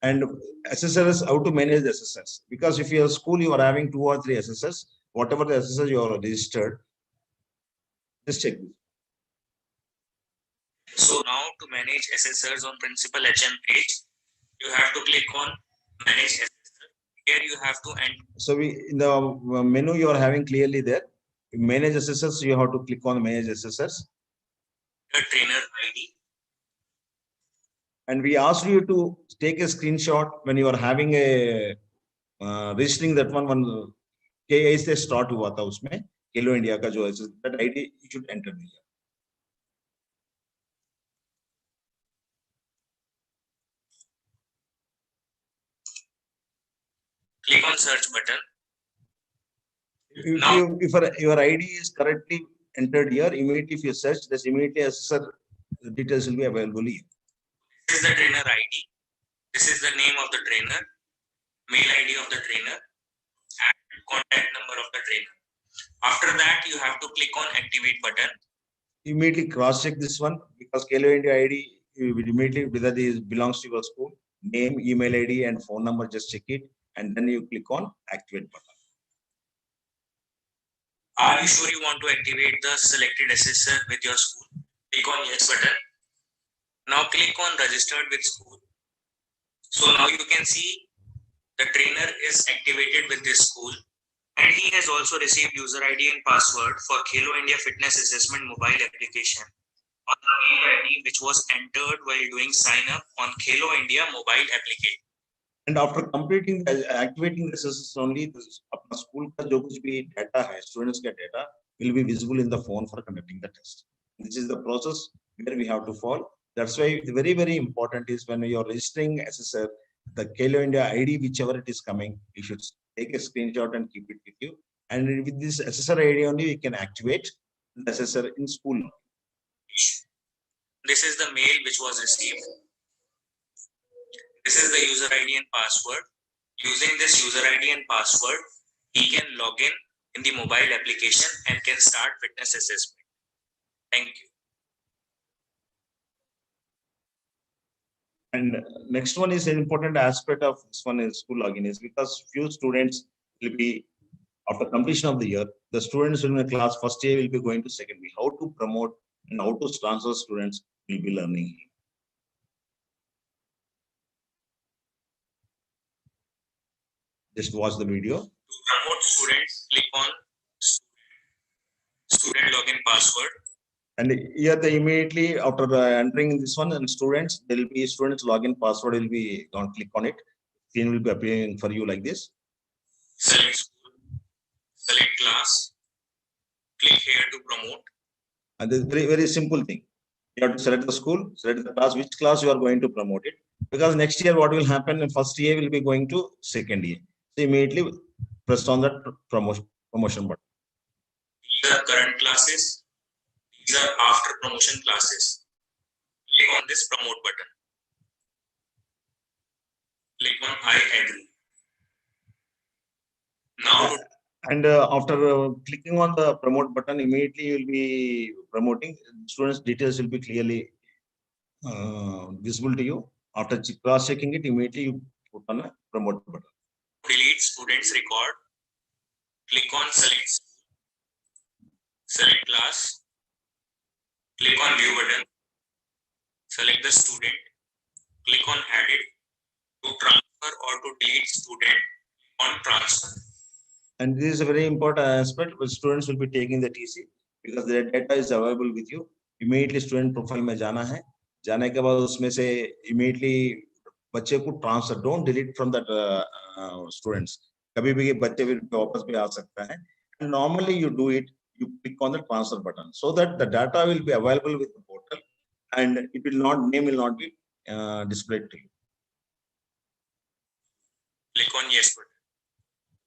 And assessors, how to manage the assessors. Because if your school you are having 2 or 3 assessors, whatever the assessors you are registered, just check this. So now to manage assessors on principal HM page, you have to click on manage assessor. Here you have to enter. So we in the menu you are having clearly there. Manage assessors, you have to click on manage assessors. The trainer ID. And we asked you to take a screenshot when you are having a registering that one KI start हुआ था उसमें Khelo India का जो है that ID you should enter here. Click on search button. If your ID is correctly entered here, immediately if you search, this immediately assessor details will be available here. This is the trainer ID. This is the name of the trainer, mail ID of the trainer, and contact number of the trainer. After that, you have to click on activate button. Immediately cross check this one because Khelo India ID you will immediately whether this belongs to your school, name, email ID, and phone number. Just check it, and then you click on activate button. Are you sure you want to activate the selected assessor with your school? Click on yes button. Now click on registered with school. So now you can see the trainer is activated with this school And he has also received user ID and password for Khelo India Fitness Assessment mobile application on the mail ID which was entered while doing sign up on Khelo India mobile application. And after completing activating the system only, अपना school का जो कुछ भी data है, students का data will be visible in the phone for conducting the test. This is the process where we have to follow. That's why it's very, very important is when you're registering assessor, the Khelo India ID, whichever it is coming, you should take a screenshot and keep it with you. And with this assessor ID only, you can activate the assessor in school. This is the mail which was received. This is the user ID and password. Using this user ID and password, he can log in the mobile application and can start fitness assessment. Thank you. And next one is an important aspect of this one is school login is because few students will be after completion of the year, the students in the class first year will be going to second year. How to promote and how to transfer students will be learning. Just watch the video. To promote students, click on student login password. And here they immediately after entering this one and students, there will be students login password will be on click on it. Screen will be appearing for you like this. Select school, select class, click here to promote. And this is very, very simple thing. You have to select the school, select the class, which class you are going to promote it. Because next year, what will happen in first year will be going to second year. So immediately press on that promotion button. These are current classes. These are after promotion classes. Click on this promote button. Click on I agree. Now, And after clicking on the promote button, immediately you will be promoting. Students' details will be clearly visible to you. After cross-checking it, immediately you put on a promote button. delete students record. Click on select class. Click on view button. Select the student. Click on edit. To transfer or to delete student, on transfer. And this is a very important aspect where students will be taking the TC because their data is available with you. Immediately student profile में जाना है. जाने के बाद उसमें से immediately बच्चे को transfer. Don't delete from that students. कभी भी ये बच्चे भी वापस भी आ सकता है. And normally you do it. You click on the transfer button so that the data will be available with the portal and it will not name will not be displayed to you. Click on yes button.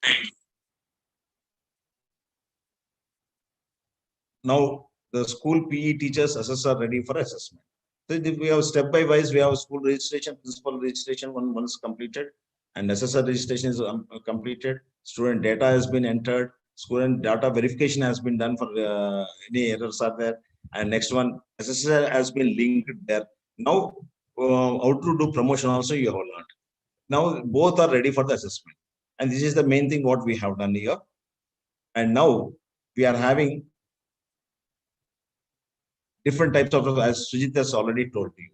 Thank you. Now the school PE teachers assessor ready for assessment. So we have step by wise, we have school registration, principal registration once completed, and assessor registration is completed. Student data has been entered. Student data verification has been done for any errors are there. And next one, assessor has been linked there. Now, how to do promotion also you have learned. Now both are ready for the assessment. And this is the main thing what we have done here. And now we are having different types of, as Sujit has already told you.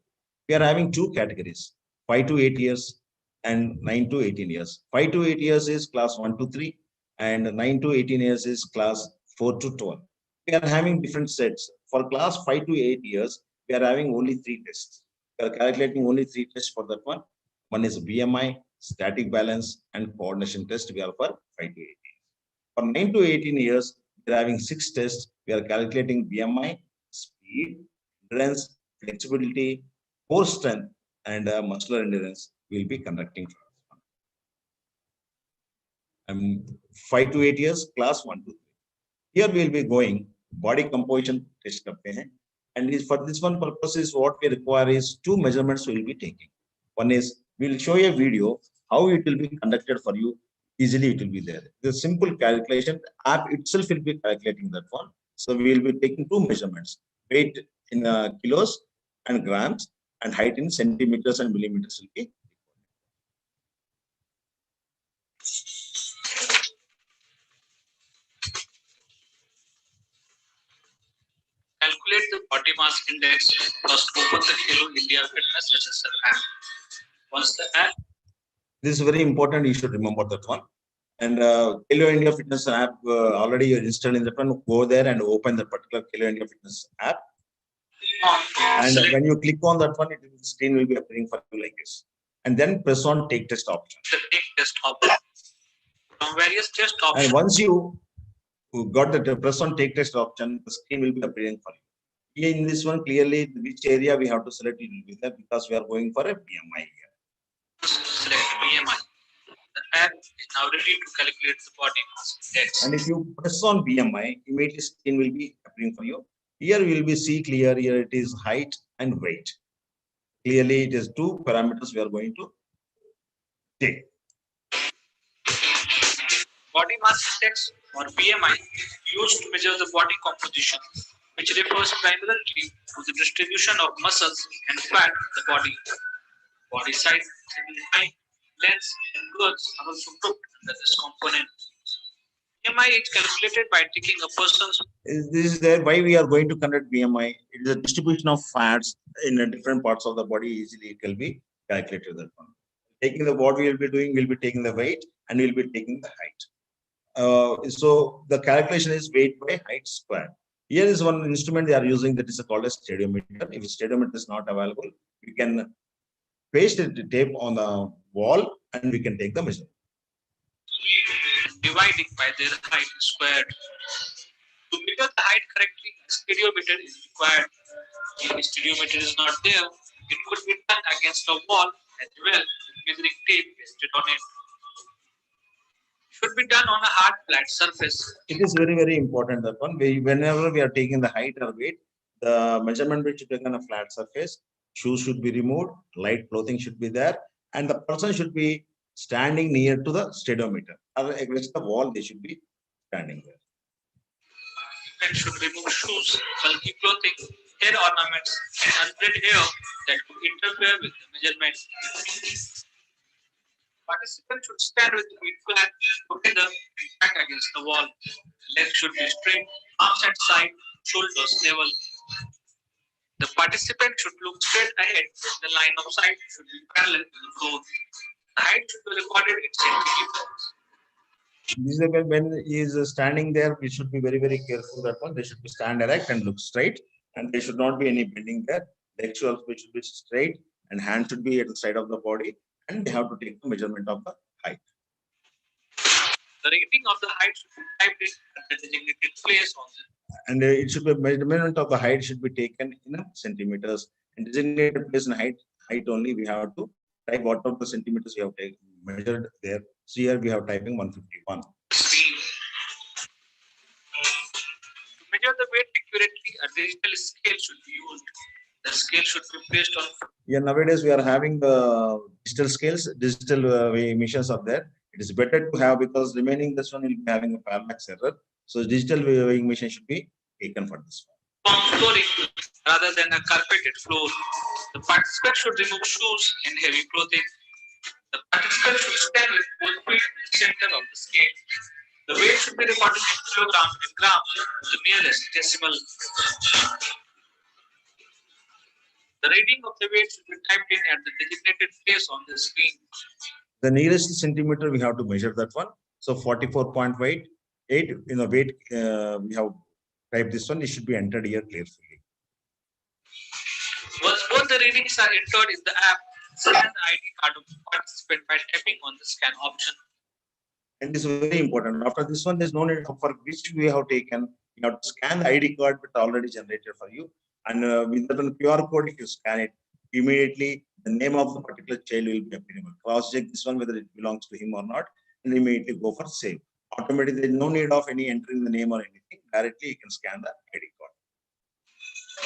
We are having two categories, 5 to 8 years and 9 to 18 years. 5 to 8 years is class 1 to 3 and 9 to 18 years is class 4 to 12. We are having different sets. For class 5 to 8 years, we are having only 3 tests. We are calculating only 3 tests for that one. One is BMI, static balance, and coordination test. We are for 5 to 8 years. For 9 to 18 years, we are having 6 tests. We are calculating BMI, speed, endurance, flexibility, core strength, and muscular endurance. We will be conducting. 5 to 8 years, class 1 to 3. Here we will be going body composition test करते हैं. And for this one purpose is what we require is 2 measurements we will be taking. One is we will show a video how it will be conducted for you. Easily it will be there. The simple calculation app itself will be calculating that one. So we will be taking 2 measurements: weight in kilos and grams, and height in centimeters and millimeters will be. Calculate the body mass index. First, open the Khelo India Fitness Assessor app. Once the app. This is very important. You should remember that one. And Kelo India Fitness app, already you're installed in that one, go there and open the particular Kelo India Fitness app. And when you click on that one, the screen will be appearing for you like this. And then press on take test option. The take test option. From various test options. And once you got the press on take test option, the screen will be appearing for you. Here in this one, clearly which area we have to select it will be there because we are going for a BMI here. Select BMI. The app is now ready to calculate the body mass index. And if you press on BMI, immediately screen will be appearing for you. Here we will be see clear, here it is height and weight. Clearly it is two parameters we are going to take. Body mass index or BMI is used to measure the body composition, which refers primarily to the distribution of muscles and fat in the body. Body size, height, length, and girth are also grouped under this component. BMI is calculated by taking a person's. This is there why we are going to conduct BMI. It is a distribution of fats in different parts of the body. Easily it can be calculated that one. Taking the what we will be doing, we'll be taking the weight and we'll be taking the height. So the calculation is weight by height squared. Here is one instrument they are using that is called a stadiometer. If a stadiometer is not available, we can paste the tape on the wall and we can take the measurement. Dividing by their height squared. To measure the height correctly, a stadiometer is required. If a stadiometer is not there, it could be done against a wall as well with measuring tape pasted on it. Should be done on a hard flat surface. It is very, very important that one. Whenever we are taking the height or weight, the measurement which should be taken on a flat surface, shoes should be removed, light clothing should be there, and the person should be standing near to the stadiometer. Or against the wall, they should be standing there. And should remove shoes, bulky clothing, hair ornaments, and unbraid hair that could interfere with the measurement. Participants should stand with feet flat together and back against the wall. Legs should be straight, arms at side, shoulders level. The participant should look straight ahead. The line of sight should be parallel to the floor. The height should be recorded in centimeters. This is when he is standing there, we should be very, very careful that one. They should be stand erect and look straight, and there should not be any bending there. Legs should be straight, and hand should be at the side of the body, and they have to take the measurement of the height. The rating of the height should be typed in at the designated place on the. And it should be measurement of the height should be taken in centimeters. And designated place in height only we have to type what of the centimeters we have measured there. So here we have typing 151. Screen. To measure the weight accurately, a digital scale should be used. The scale should be placed on. Yeah, nowadays we are having the digital scales, digital emissions are there. It is better to have because remaining this one will be having a parallax error. So digital weighing machine should be taken for this one. On flooring rather than a carpeted floor. The participant should remove shoes and heavy clothing. The participant should stand with both feet in the center of the scale. The weight should be recorded in kilograms and grams to the nearest decimal. The reading of the weight should be typed in at the designated place on the screen. The nearest centimeter we have to measure that one. So 44.8 in the weight we have typed this one. It should be entered here carefully. Once both the readings are entered in the app, scan the ID card of the participant by tapping on the scan option. And this is very important. After this one, there's no need for which we have taken. You have to scan the ID card, but already generated for you. And with the QR code, if you scan it, immediately the name of the particular child will be appearing. Cross check this one whether it belongs to him or not, and immediately go for save. Automatically, there's no need of any entering the name or anything. Directly, you can scan the ID card.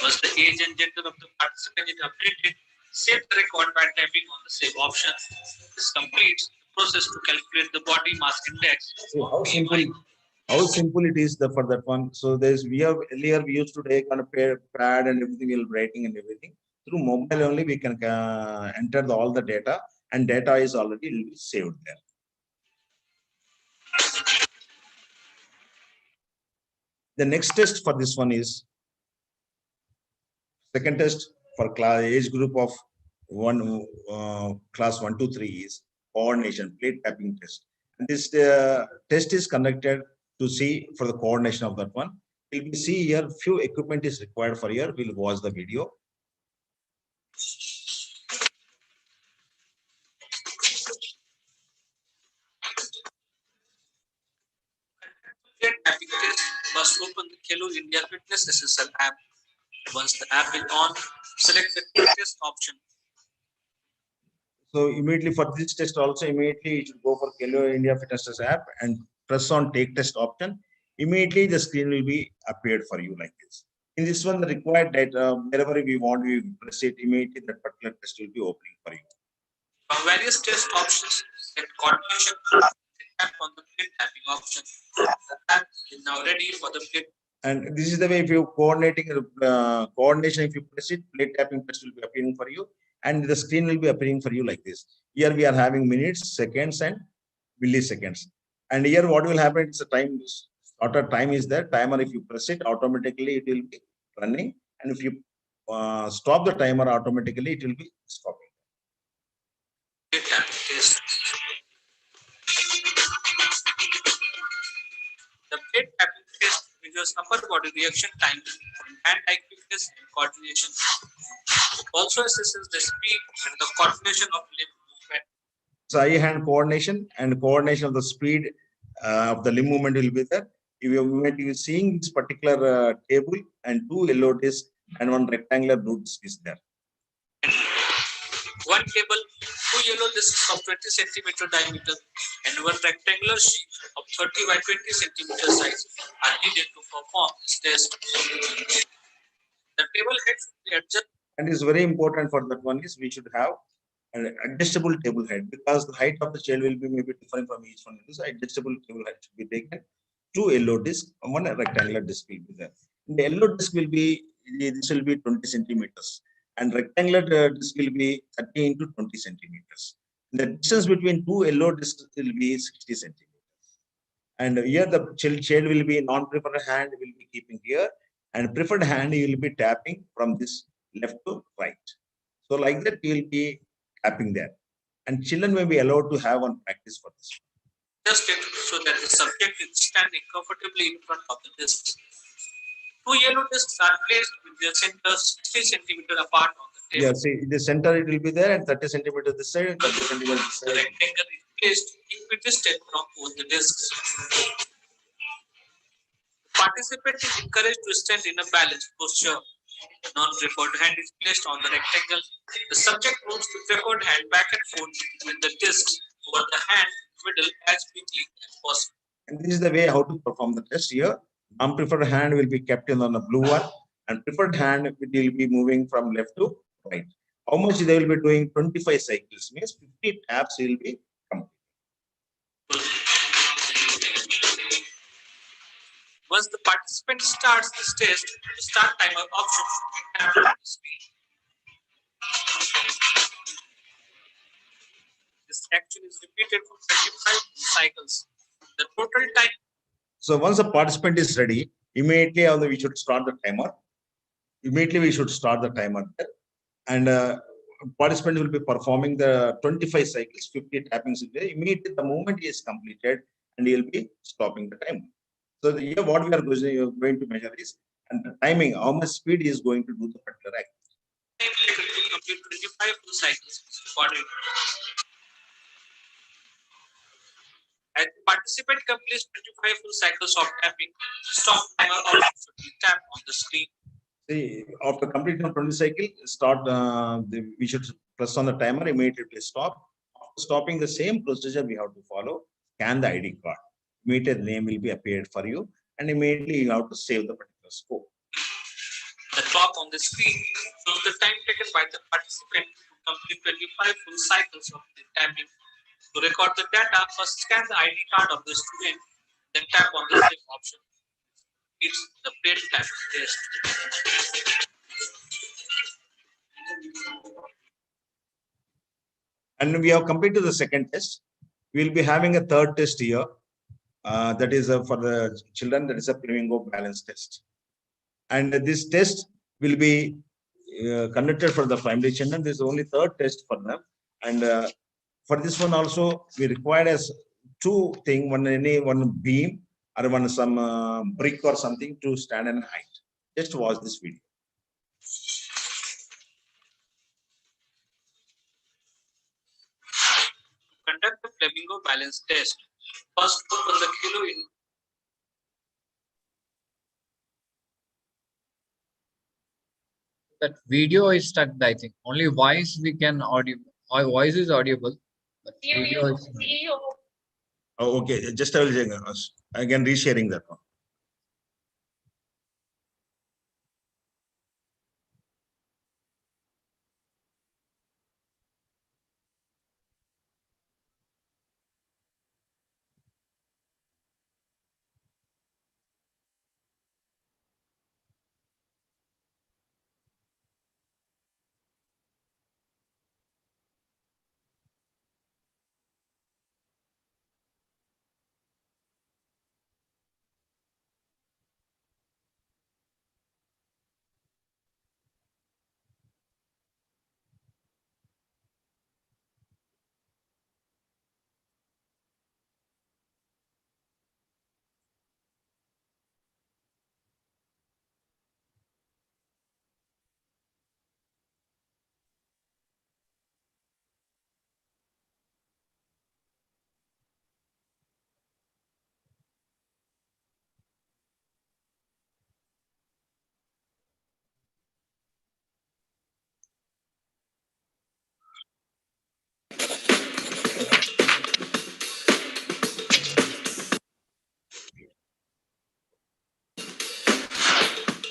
Once the age and gender of the participant is updated, save the record by tapping on the save option. This completes the process to calculate the body mass index. So how simple it is for that one. So earlier we used to take on a pad and everything, we'll writing and everything. Through mobile only we can enter all the data, and data is already saved there. The next test for this one is second test for age group of class 1 to 3 is coordination plate tapping test. And this test is conducted to see for the coordination of that one. We'll see here few equipment is required for here. We'll watch the video. Tapping test must open the Khelo India Fitness SSL app. Once the app is on, select the quick test option. So immediately for this test also, immediately you should go for Khelo India Fitness Test app and press on take test option. Immediately the screen will be appeared for you like this. In this one, the required data, wherever we want, we press it, immediately that particular test will be opening for you. From various test options, select coordination, tap on the plate tapping option. The app is now ready for the plate. And this is the way if you coordinating coordination, if you press it, plate tapping test will be appearing for you. And the screen will be appearing for you like this. Here we are having minutes, seconds, and milliseconds. And here what will happen is the time starter time is there. Timer, if you press it, automatically it will be running. And if you stop the timer, automatically it will be stopping. Plate tapping test. The plate tapping test measures upper body reaction time, hand-eye quickness, and coordination. It also assesses the speed and the coordination of limb movement. So eye hand coordination and coordination of the speed of the limb movement will be there. If you are seeing this particular table and two yellow discs and one rectangular blue disc is there. One table, two yellow discs of 20 centimeter diameter and one rectangular sheet of 30 by 20 centimeter size are needed to perform this test. The table head should be adjusted. And it's very important for that one is we should have an adjustable table head because the height of the child will be maybe different from each one. This adjustable table head should be taken. Two yellow disc and one rectangular disc will be there. The yellow disc will be, this will be 20 centimeters and rectangular disc will be 30 into 20 centimeters. The distance between two yellow discs will be 60 centimeters. And here the child will be non-preferred hand will be keeping here and preferred hand you will be tapping from this left to right. So like that you will be tapping there. And children may be allowed to have one practice for this. Adjust it so that the subject is standing comfortably in front of the discs. Two yellow discs are placed with their centers 60 centimeters apart on the table. Yeah, see, in the center it will be there and 30 centimeters this side and 30 centimeters this The side. rectangle is placed equidistant from both the discs. The participant is encouraged to stand in a balanced posture. The non-preferred hand is placed on the rectangle. The subject moves the preferred hand back and forth with the discs over the hand middle as quickly as possible. And this is the way how to perform the test here. Non-preferred hand will be kept in on the blue one and preferred hand will be moving from left to right. How much they will be doing? 25 cycles means 50 taps will be complete. Once the participant starts this test, the start timer option should be tapped on the screen. This action is repeated for 25 cycles. The total time. So once the participant is ready, immediately we should start the timer. Immediately we should start the timer there. And participant will be performing the 25 cycles, 50 tappings in there. Immediately the moment is completed and he will be stopping the timer. So here what we are going to measure is and the timing, how much speed he is going to do the particular activity. Complete 25 full cycles according. As the participant completes 25 full cycles of tapping, stop timer option should be tapped on the screen. See, after completing 20 cycle, start. We should press on the timer, immediately stop. After stopping the same procedure we have to follow. Scan the ID card. Immediate name will be appeared for you, and immediately you have to save the particular score. The clock on the screen shows the time taken by the participant to complete 25 full cycles of the tapping. To record the data, first scan the ID card of the student, then tap on the save option. It's the plate tap test. And we have completed the second test. We will be having a third test here. That is for the children. That is a flamingo balance test. And this test will be conducted for the primary children. This is only third test for them. And for this one also, we require as two thing, one beam or some brick or something to stand and hide. Just watch this video. Conduct the Flamingo balance test. First, open the kilo in. That video is stuck, I think. Only voice we can audio. Our voice is audible, but video is not. Oh, okay, just I will again resharing that one.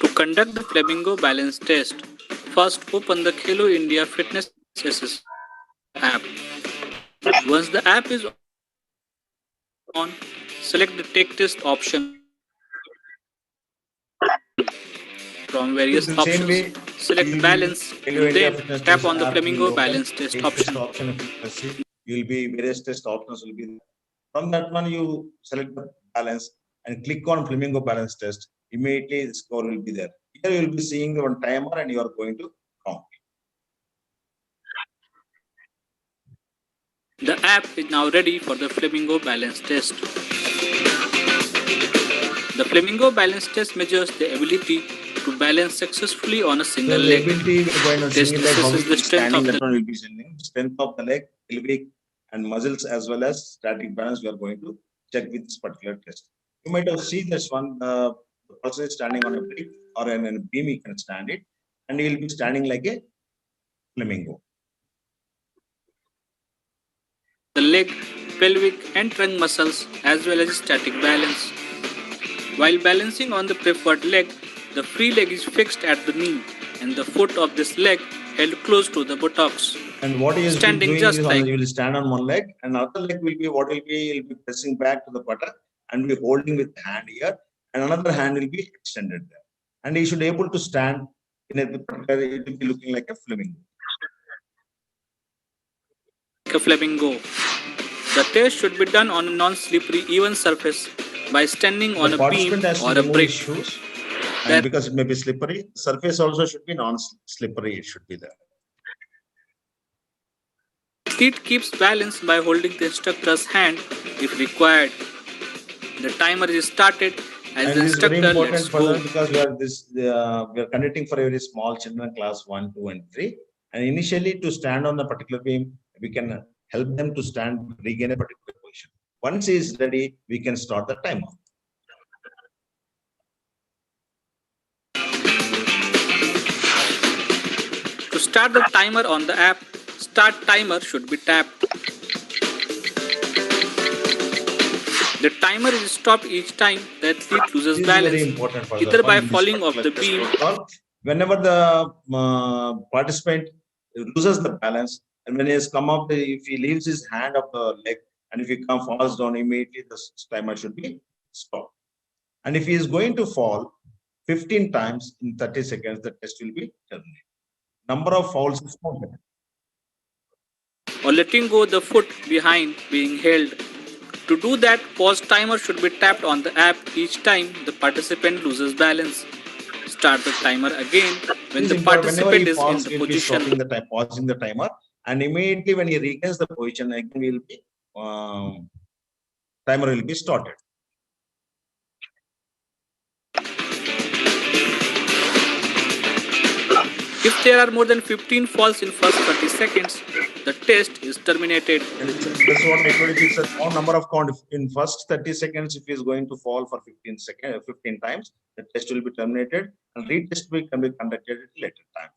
To conduct the Flamingo balance test, first open the Khelo India Fitness SS app. Once the app is on, select the Take Test option. From various The same way, options, select you will Balance, Khelo India then Fitness tap Test on the app will Flamingo open. balance test Take option. option if you press it, you will be various test options will be there. From that one, you select the balance and click on Flamingo balance test. Immediately, the score will be there. Here you will be seeing one timer, and you are going to count. The app is now ready for the Flamingo balance test. The Flamingo balance test measures the ability to balance successfully on a single So the leg. ability we are going on Test single leg, how assesses it the is strength standing, of that the one will be sending. Strength of the leg, pelvic and muscles as well as static balance we are going to check with this particular test. You might have seen this one, the person is standing on a brick or in a beam, he can stand it, and he will be standing like a flamingo. the leg, pelvic and trunk muscles as well as static balance. While balancing on the preferred leg, the free leg is fixed at the knee and the foot of this leg held close to the buttocks. And what he is Standing doing just is like- you will stand on one leg, and other leg will be what will be, he'll be pressing back to the buttock and be holding with hand here, and another hand will be extended there. And he should be able to stand in a particular, it will be looking like a flamingo. Like a flamingo. The test should be done on a non-slippery even surface by standing on The a beam participant has to or a remove brick. his shoes, That- and because it may be slippery, surface also should be non-slippery, it should be there. Athlete keeps balance by holding the instructor's hand if required. The timer is started as And the this is very instructor important lets for go. them because we are conducting for a very small children, class 1, 2, and 3. And initially, to stand on the particular beam, we can help them to stand, regain a particular position. Once he is ready, we can start the timer. To start the timer on the app, Start Timer should be tapped. The timer is stopped each time the athlete loses This is very balance, important for either the by one, this falling off the particular beam. test protocol. Whenever the participant loses the balance, and when he has come up, if he leaves his hand of the leg, and if he falls down immediately, the timer should be stopped. And if he is going to fall 15 times in 30 seconds, the test will be terminated. Number of falls is counted. Or letting go the foot behind being held. To do that, pause timer should be tapped on the app each time the participant loses balance. Start the timer again when This the is important. Whenever participant he is falls, in the we'll be position. stopping the time, pausing the timer, and immediately when he regains the position, again we will be timer will be started. If there are more than 15 falls in first 30 seconds, the test is terminated. And that's what I told you. It's a small number of count. In first 30 seconds, if he is going to fall for 15 times, the test will be terminated and retest can be conducted at a later time.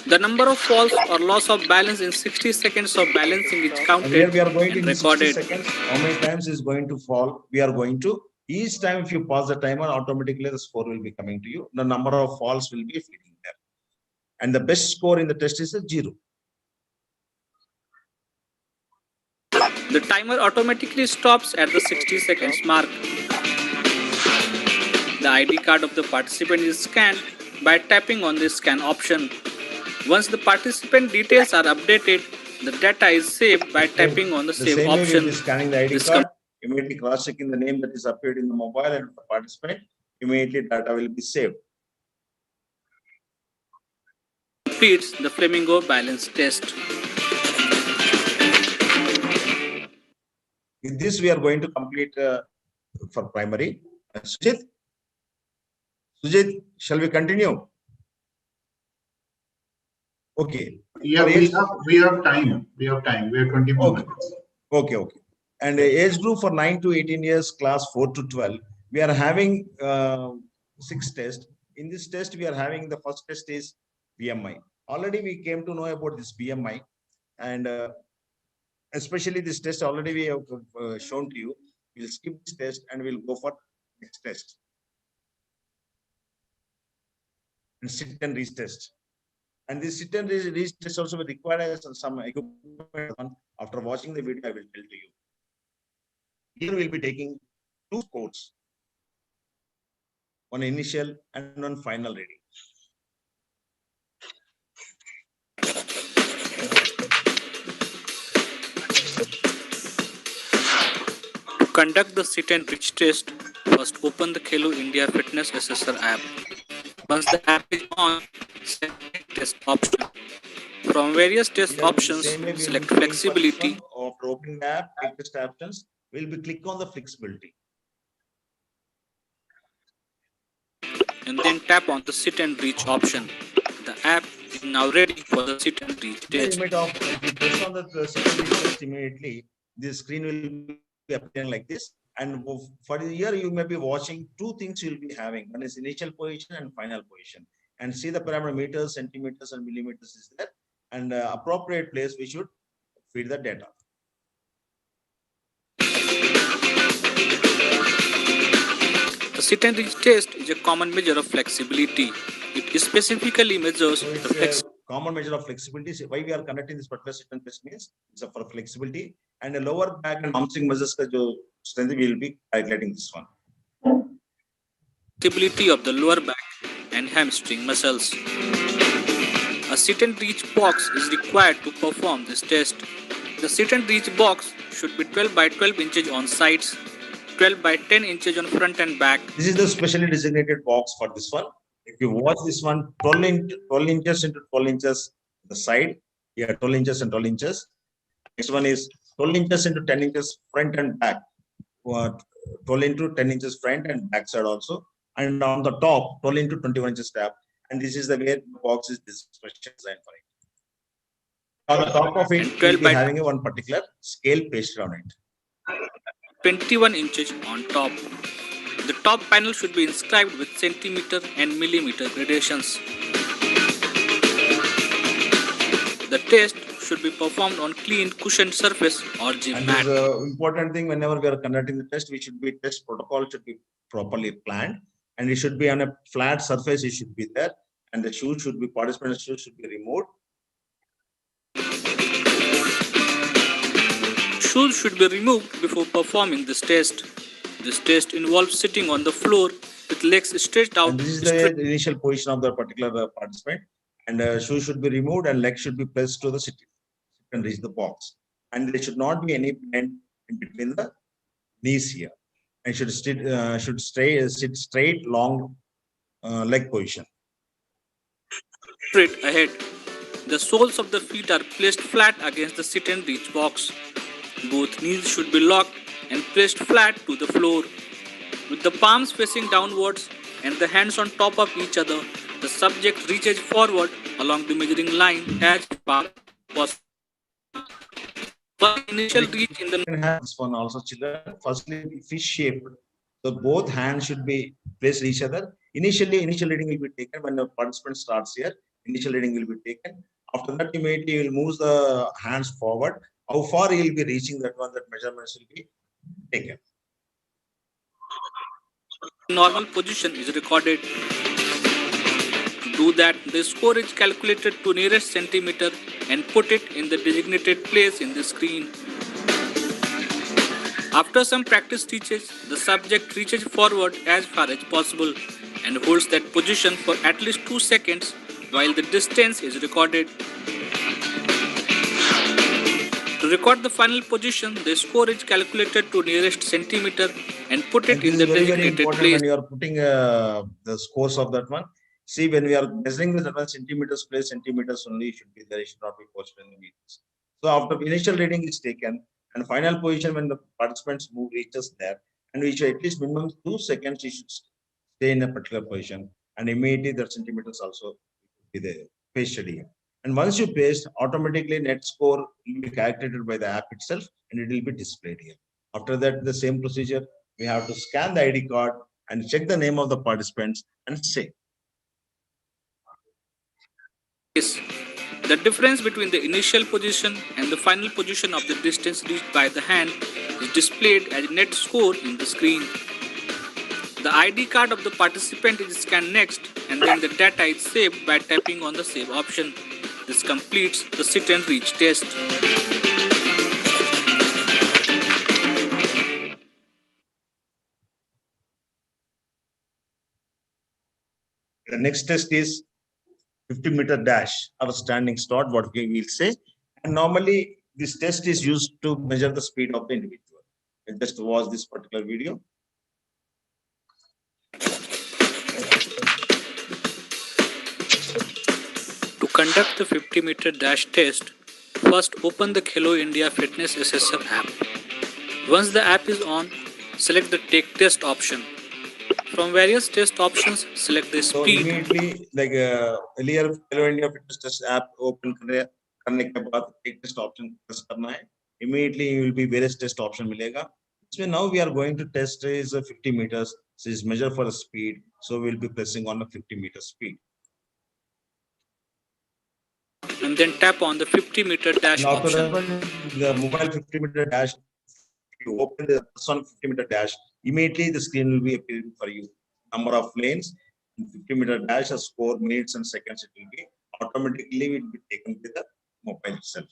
The number of falls or loss of balance in 60 seconds of balancing is And here counted we are going to and in 60 recorded. seconds. How many times is going to fall? We are going to each time if you pause the timer, automatically the score will be coming to you. The number of falls will be feeding there. And the best score in the test is a 0. The timer automatically stops at the 60 seconds mark. The ID card of the participant is scanned by tapping on the scan option. Once the participant details are updated, the data is saved by tapping on the The save same way option. we'll be scanning the ID This card, immediately cross-checking the name that is appeared in the mobile and the participant, immediately data will be saved. Completes the Flamingo balance test. With this, we are going to complete for primary. Sujit, shall we continue? Okay. Yeah, For age- we have time. We have 20 more Okay. minutes. Okay. And age group for 9 to 18 years, class 4 to 12, we are having 6 tests. In this test, we are having the first test is BMI. Already we came to know about this BMI, and especially this test already we have shown to you. We'll skip this test and we'll go for next test. And sit and reach test. And this sit and reach test also will require some equipment. After watching the video, I will tell to you. Here we'll be taking 2 scores, one initial and one final reading. To conduct the sit and reach test, first open the Khelo India Fitness Assessor app. Once the app is on, select test option. From various test Here, options, same way we'll be select doing for this flexibility one. After opening the app, take test options, we'll be click on the flexibility. and then tap on the sit and reach option. The app is now ready for the sit and reach test. Limit of if you press on the second test immediately, the screen will be appearing like this. And for the year, you may be watching 2 things you'll be having. One is initial position and final position. And see the parameter meters, centimeters, and millimeters is there. And appropriate place we should feed the data. The sit and reach test is a common measure of flexibility. It specifically measures So the it's flexibility. a common measure of flexibility. So why we are conducting this particular sit and test means it's for flexibility, and a lower back and hamstring muscles ka jo strength we will be calculating this one. Flexibility of the lower back and hamstring muscles. A sit and reach box is required to perform this test. The sit and reach box should be 12 by 12 inches on sides, 12 by 10 inches on front and back. This is the specially designated box for this one. If you watch this one, 12 inches into 12 inches the side, 12 inches and 12 inches. Next one is 12 inches into 10 inches front and back. 12 into 10 inches front and back side also. And on the top, 12 into 21 inches tab. And this is the way the box is designed for it. On the top of it, And we'll 12 be by having a one particular scale pasted on it. 21 inches on top. The top panel should be inscribed with centimeter and millimeter gradations. The test should be performed on clean cushioned surface or gym And mat. the important thing whenever we are conducting the test, test protocol should be properly planned, and it should be on a flat surface. It should be there, and the shoes should be participant shoes should be removed. Shoes should be removed before performing this test. This test involves sitting on the floor with legs stretched out. And this is the initial position of the particular participant, and shoes should be removed and legs should be placed to the sit and reach the box. And there should not be any bend in between the knees here. And should sit straight, long leg position. Straight ahead. The soles of the feet are placed flat against the sit and reach box. Both knees should be locked and placed flat to the floor. With the palms facing downwards and the hands on top of each other, the subject reaches forward along the measuring line as far as possible. For initial reach in the can have this one also, children. Firstly, fish shaped. So both hands should be placed each other. Initially, initial reading will be taken when the participant starts here. Initial reading will be taken. After that, immediately you will move the hands forward. How far he will be reaching that one, that measurements will be taken. normal position is recorded. To do that, the score is calculated to nearest centimeter and put it in the designated place in the screen. After some practice teaches, the subject reaches forward as far as possible and holds that position for at least 2 seconds while the distance is recorded. To record the final position, the score is calculated to nearest centimeter and put it And in this the is very, very designated important place. when you are putting the scores of that one. See, when we are measuring the one centimeters place, centimeters only should be there. It should not be posted in the meters. So after initial reading is taken and final position when the participants move reaches there, and we should at least minimum 2 seconds you should stay in a particular position, and immediately the centimeters also be there pasted here. And once you paste, automatically net score will be calculated by the app itself and it will be displayed here. After that, the same procedure, we have to scan the ID card and check the name of the participants and save. The difference between the initial position and the final position of the distance reached by the hand is displayed as net score in the screen. The ID card of the participant is scanned next and then the data is saved by tapping on the save option. This completes the sit and reach test. The next test is 50-meter dash or standing start, what we will say. And normally this test is used to measure the speed of the individual. And just watch this particular video. To conduct the 50-meter dash test, first open the Khelo India Fitness Assessor app. Once the app is on, select the Take Test option. From various test options, select the So speed. immediately, like earlier, Khelo India Fitness Test app open करने के बाद एक test option press करना है. Immediately you will be various test option मिलेगा. So now we are going to test is 50 meters. So is measure for the speed. So we'll be pressing on a 50-meter speed. And then tap on the 50-meter dash And after option. that, the mobile 50-meter dash, you open the 50-meter dash, immediately the screen will be appearing for you. Number of lanes, 50-meter dash, a score, minutes and seconds, it will be automatically will be taken to the mobile itself.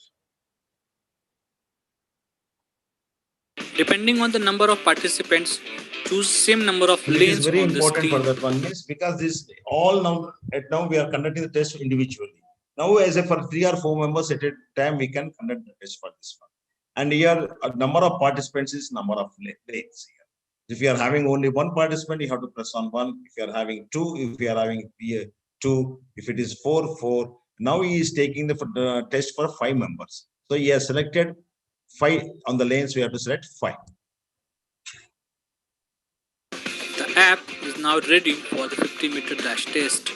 Depending on the number of participants, choose same number of It is lanes very on the important for screen. that one means because this all now we are conducting the test individually. Now as a for 3 or 4 members at a time we can conduct the test for this one. And here a number of participants is number of lanes here. If you are having only one participant, you have to press on 1. If you are having 2, if you are having 2, if it is 4, 4. Now he is taking the test for 5 members. So he has selected 5 on the lanes. We have to select 5. The app is now ready for the 50-meter dash test.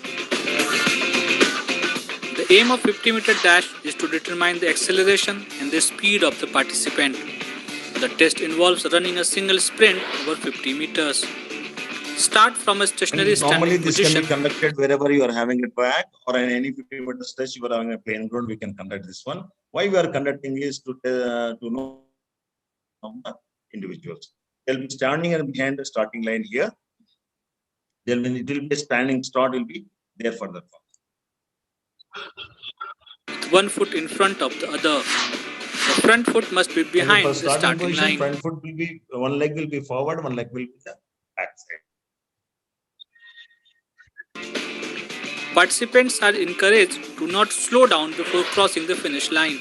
The aim of 50-meter dash is to determine the acceleration and the speed of the participant. The test involves running a single sprint over 50 meters. Start from a stationary Normally, standing this can position. be conducted wherever you are having a track or in any 50-meter stretch you are having a playing ground. We can conduct this one. Why we are conducting is to know the individuals. They'll be standing and behind the starting line here. It will be a standing start will be there for that one. With one foot in front of the other. The front foot must be behind For the starting position, line. front foot will be one leg will be forward, one leg will be the back side. Participants are encouraged to not slow down before crossing the finish line.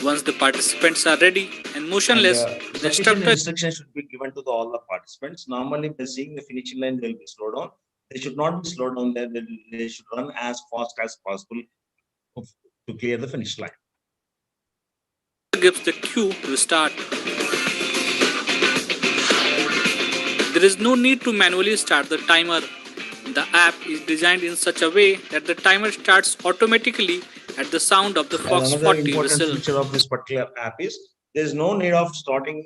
Once the participants are ready and motionless, the instructor instruction should be given to all the participants. Normally, by seeing the finishing line, they will be slowed down. They should not be slowed down there. They should run as fast as possible to clear the finish line. Gives the cue to start. There is no need to manually start the timer. The app is designed in such a way that the timer starts automatically at the sound of the Fox Another 40 important whistle. feature of this particular app is there is no need of starting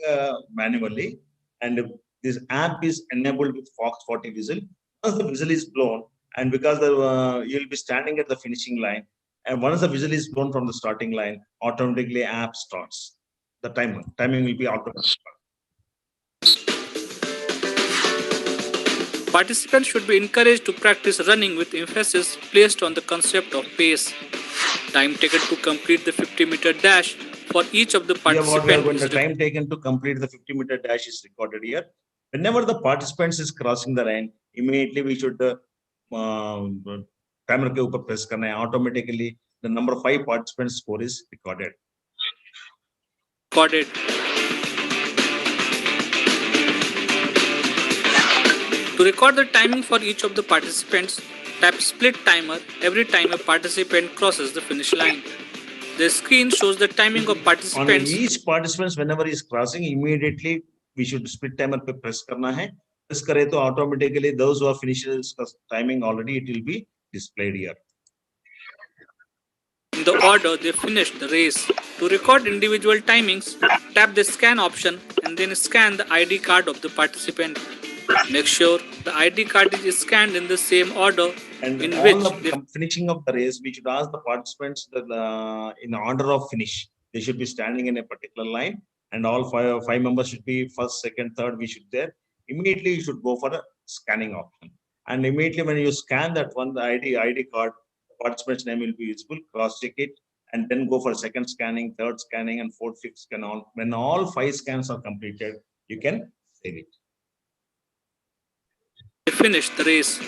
manually, and this app is enabled with Fox 40 whistle. Once the whistle is blown, and because you'll be standing at the finishing line, and once the whistle is blown from the starting line, automatically app starts. The timing will be automatic. Participants should be encouraged to practice running with emphasis placed on the concept of pace. Time taken to complete the 50-meter dash for each of the Here what we are going, participants the is time taken to complete the 50-meter dash is recorded here. Whenever the participants is crossing the line, immediately we should timer ke upar press karna hai. Automatically the number of 5 participants score is recorded. recorded. To record the timing for each of the participants, tap split timer every time a participant crosses the finish line. The screen shows the timing of On participants. each participant, whenever he is crossing, immediately we should split timer pe press karna hai. Press kare to automatically those who have finished his timing already, it will be displayed here. In the order they finished the race. To record individual timings, tap the scan option and then scan the ID card of the participant. Make sure the ID card is scanned in the same order And in all which the finishing of the race, we should ask the participants that in order of finish, they should be standing in a particular line, and all five members should be first, second, third. We should there. Immediately, you should go for a scanning option, and immediately when you scan that one, the ID card, the participant's name will be visible. Cross check it, and then go for second scanning, third scanning, and fourth, fifth scan. When all 5 scans are completed, you can save it. they finish the race.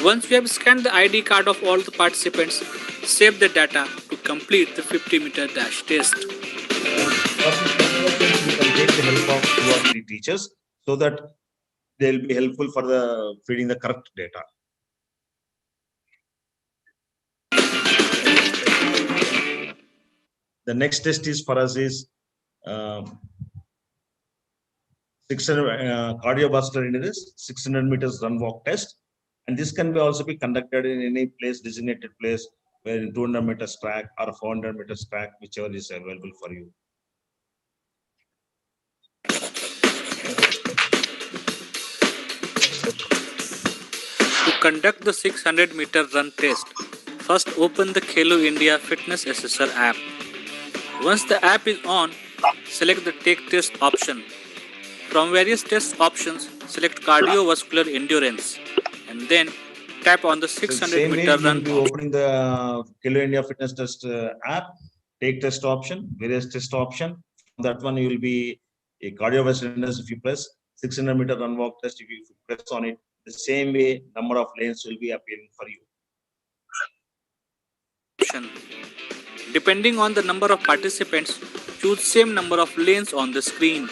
Once you have scanned the ID card of all the participants, save the data to complete the 50-meter dash test. You can take the help of 2 or 3 teachers so that they'll be helpful for the feeding the correct data. The next test is for us is 600 cardiovascular endurance 600 meters run walk test, and this can be also be conducted in any place, designated place, where in 200 meters track or 400 meters track, whichever is available for you. To conduct the 600-meter run test, first open the Khelo India Fitness Assessor app. Once the app is on, select the Take Test option. From various test options, select Cardiovascular Endurance and then tap on the Same 600-meter way, run you'll be opening the Khelo India Fitness Test app, take test option, various test option. That one you will be a cardiovascular endurance. If you press 600 meter run walk test, if you press on it, the same way number of lanes will be appearing for you. option. Depending on the number of participants, choose same number of lanes on the screen.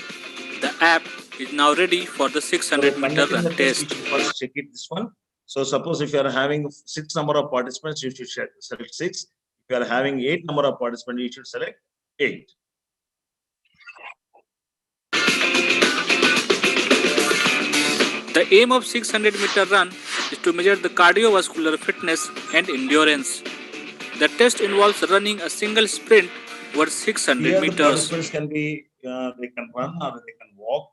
The app is now ready for the 600-meter Conducting run the test, test. you should first check it this one. So suppose if you are having 6 number of participants, you should select 6. If you are having 8 number of participants, you should select 8. The aim of 600-meter run is to measure the cardiovascular fitness and endurance. The test involves running a single sprint over 600 Here the meters. participants can be, they can run or they can walk.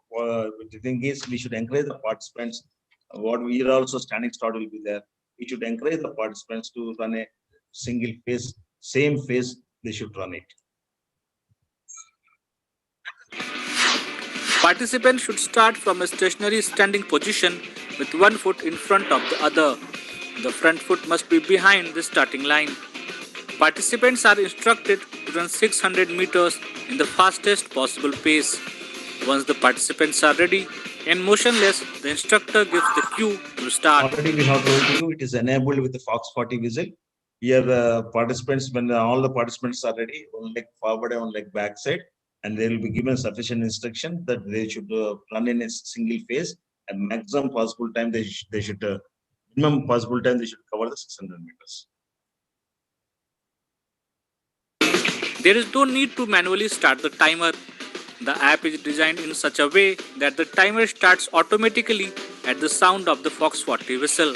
The thing is, we should encourage the participants. What we are also standing start will be there. We should encourage the participants to run a single phase, same phase they should run it. Participants should start from a stationary standing position with one foot in front of the other. The front foot must be behind the starting line. Participants are instructed to run 600 meters in the fastest possible pace. Once the participants are ready and motionless, the instructor gives the cue to start. Already we have told you it is enabled with the Fox 40 whistle. Here the participants, when all the participants are ready, one leg forward and one leg back side, and they will be given sufficient instruction that they should run in a single phase, and maximum possible time they should minimum possible time they should cover the 600 meters. There is no need to manually start the timer. The app is designed in such a way that the timer starts automatically at the sound of the Fox 40 whistle.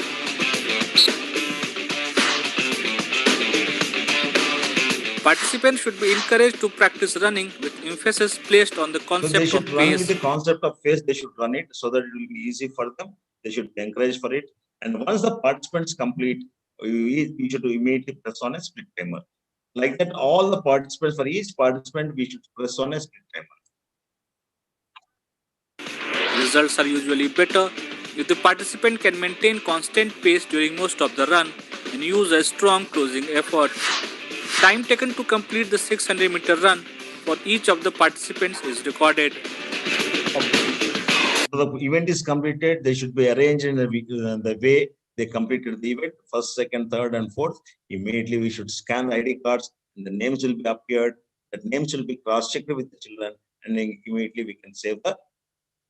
Participants should be encouraged to practice running with emphasis placed on the So they concept should of run with pace. the concept of pace. They should run it so that it will be easy for them. They should be encouraged for it. And once the participants complete, we should immediately press on a split timer. Like that, all the participants, for each participant, we should press on a split timer. Results are usually better if the participant can maintain constant pace during most of the run and use a strong closing effort. Time taken to complete the 600-meter run for each of the participants is recorded. So the event is completed, they should be arranged in the way they completed the event, first, second, third, and fourth. Immediately we should scan the ID cards, and the names will be appeared. That names will be cross-checked with the children, and then immediately we can save the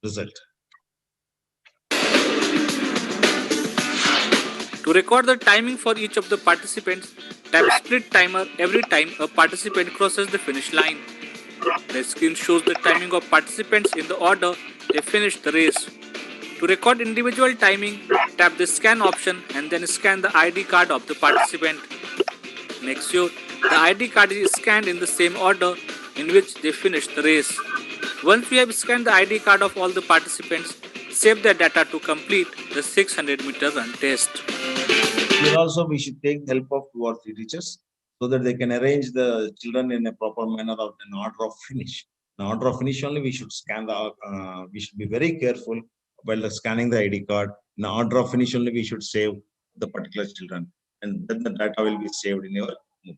result. To record the timing for each of the participants, tap split timer every time a participant crosses the finish line. The screen shows the timing of participants in the order they finished the race. To record individual timing, tap the scan option and then scan the ID card of the participant. Make sure the ID card is scanned in the same order in which they finished the race. Once we have scanned the ID card of all the participants, save the data to complete the 600-meter run test. Here also we should take the help of 2 or 3 teachers so that they can arrange the children in a proper manner of an order of finish. In order of finish only we should scan the, we should be very careful while scanning the ID card. In order of finish only we should save the particular children, and then the data will be saved in your mobile.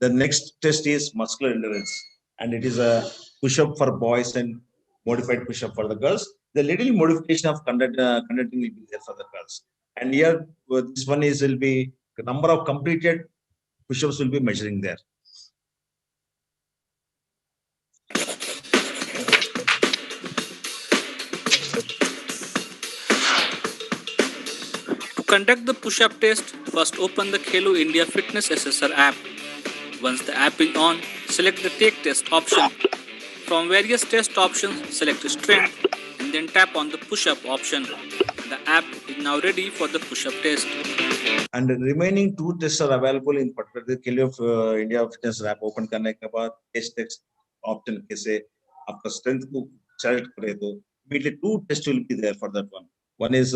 The next test is muscular endurance, and it is a push-up for boys and modified push-up for the girls. The little modification of conducting will be there for the girls. And here, this one is will be the number of completed push-ups will be measuring there. To conduct the push-up test, first open the Khelo India Fitness Assessor app. Once the app is on, select the Take Test option. From various test options, select Strength and then tap on the Push-Up option. The app is now ready for the push-up test. And the remaining 2 tests are available in particular the Khelo India Fitness app open करने के बाद test option कैसे आपका strength को select करे तो immediately 2 tests will be there for that one. One is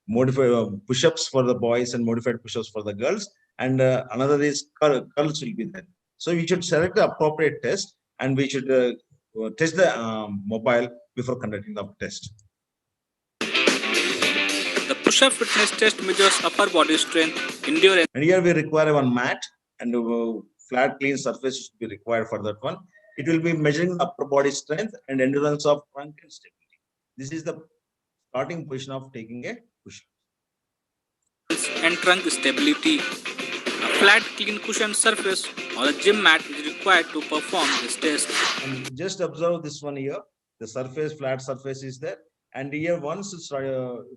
modified push-ups for the boys and modified push-ups for the girls, and another is curls will be there. So we should select the appropriate test, and we should test the mobile before conducting the test. The push-up fitness test measures upper body strength, endurance. And here we require one mat and flat clean surface should be required for that one. It will be measuring upper body strength and endurance of trunk and stability. This is the starting position of taking a push-up. And trunk stability. A flat, clean cushion surface or a gym mat is required to perform this test. And just observe this one here. The surface, flat surface is there. And here once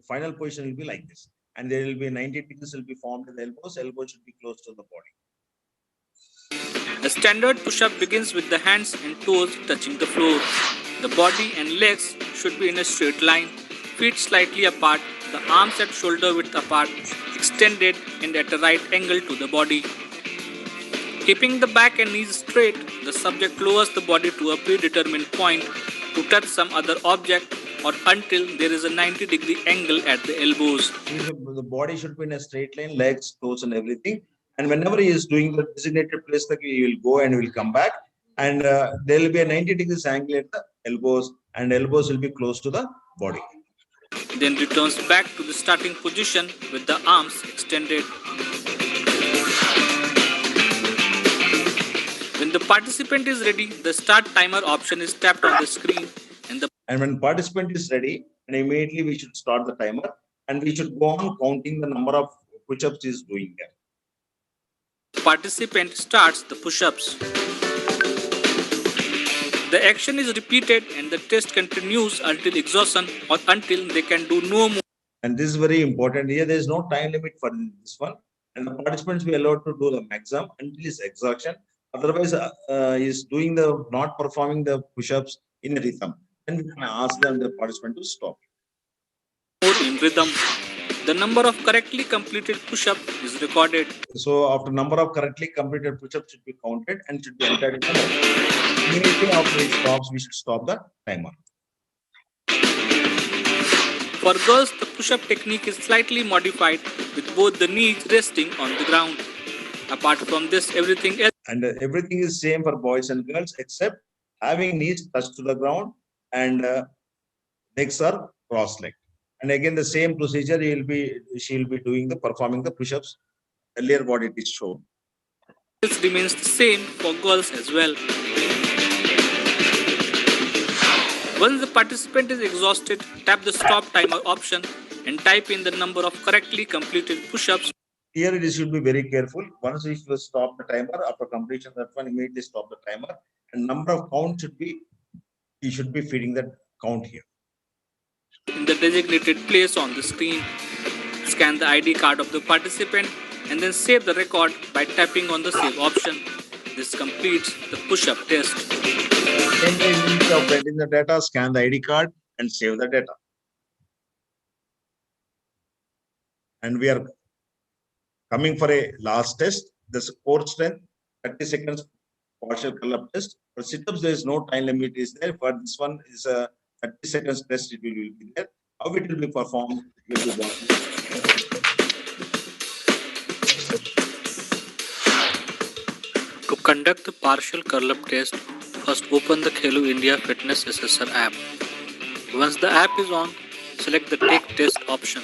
final position will be like this. And there will be 90 degrees will be formed in the elbows. Elbows should be close to the body. A standard push-up begins with the hands and toes touching the floor. The body and legs should be in a straight line, feet slightly apart, the arms at shoulder width apart, extended and at a right angle to the body. Keeping the back and knees straight, the subject lowers the body to a predetermined point to touch some other object or until there is a 90-degree angle at the elbows. The body should be in a straight line, legs, toes and everything. And whenever he is doing the designated place, he will go and will come back. And there will be a 90 degrees angle at the elbows, and elbows will be close to the body. Then returns back to the starting position with the arms extended. When the participant is ready, the start timer option is tapped on the screen. And when participant is ready, and immediately we should start the timer, and we should go on counting the number of push-ups he is doing there. Participant starts the push-ups. The action is repeated and the test continues until exhaustion or until they can do no more. And this is very important. Here, there is no time limit for this one. And the participants will be allowed to do the maximum until his exhaustion. Otherwise, is doing the not performing the push-ups in a rhythm. Then we can ask them, the participant, to stop. More in rhythm. The number of correctly completed push-ups is recorded. So after number of correctly completed push-ups should be counted and should be entered in the mode. Immediately after it stops, we should stop the timer. For girls, the push-up technique is slightly modified with both the knees resting on the ground. Apart from this, everything else. And everything is same for boys and girls except having knees touched to the ground and legs are cross-legged. And again, the same procedure she will be doing performing the push-ups earlier what it is shown. This remains the same for girls as well. Once the participant is exhausted, tap the stop timer option and type in the number of correctly completed push-ups. Here it should be very careful. Once you stop the timer, after completion that one, immediately stop the timer. And number of count should be, you should be feeding that count here. In the designated place on the screen, scan the ID card of the participant and then save the record by tapping on the save option. This completes the push-up test. Then instead of entering the data, scan the ID card and save the data. And we are coming for a last test. The core strength, 30 seconds partial curl-up test. For sit-ups, there is no time limit is there. For this one is a 30 seconds test, it will be there. How it will be performed, it will be To conduct the partial curl-up test, first open the Khelo India Fitness Assessor app. Once the app is on, select the Take Test option.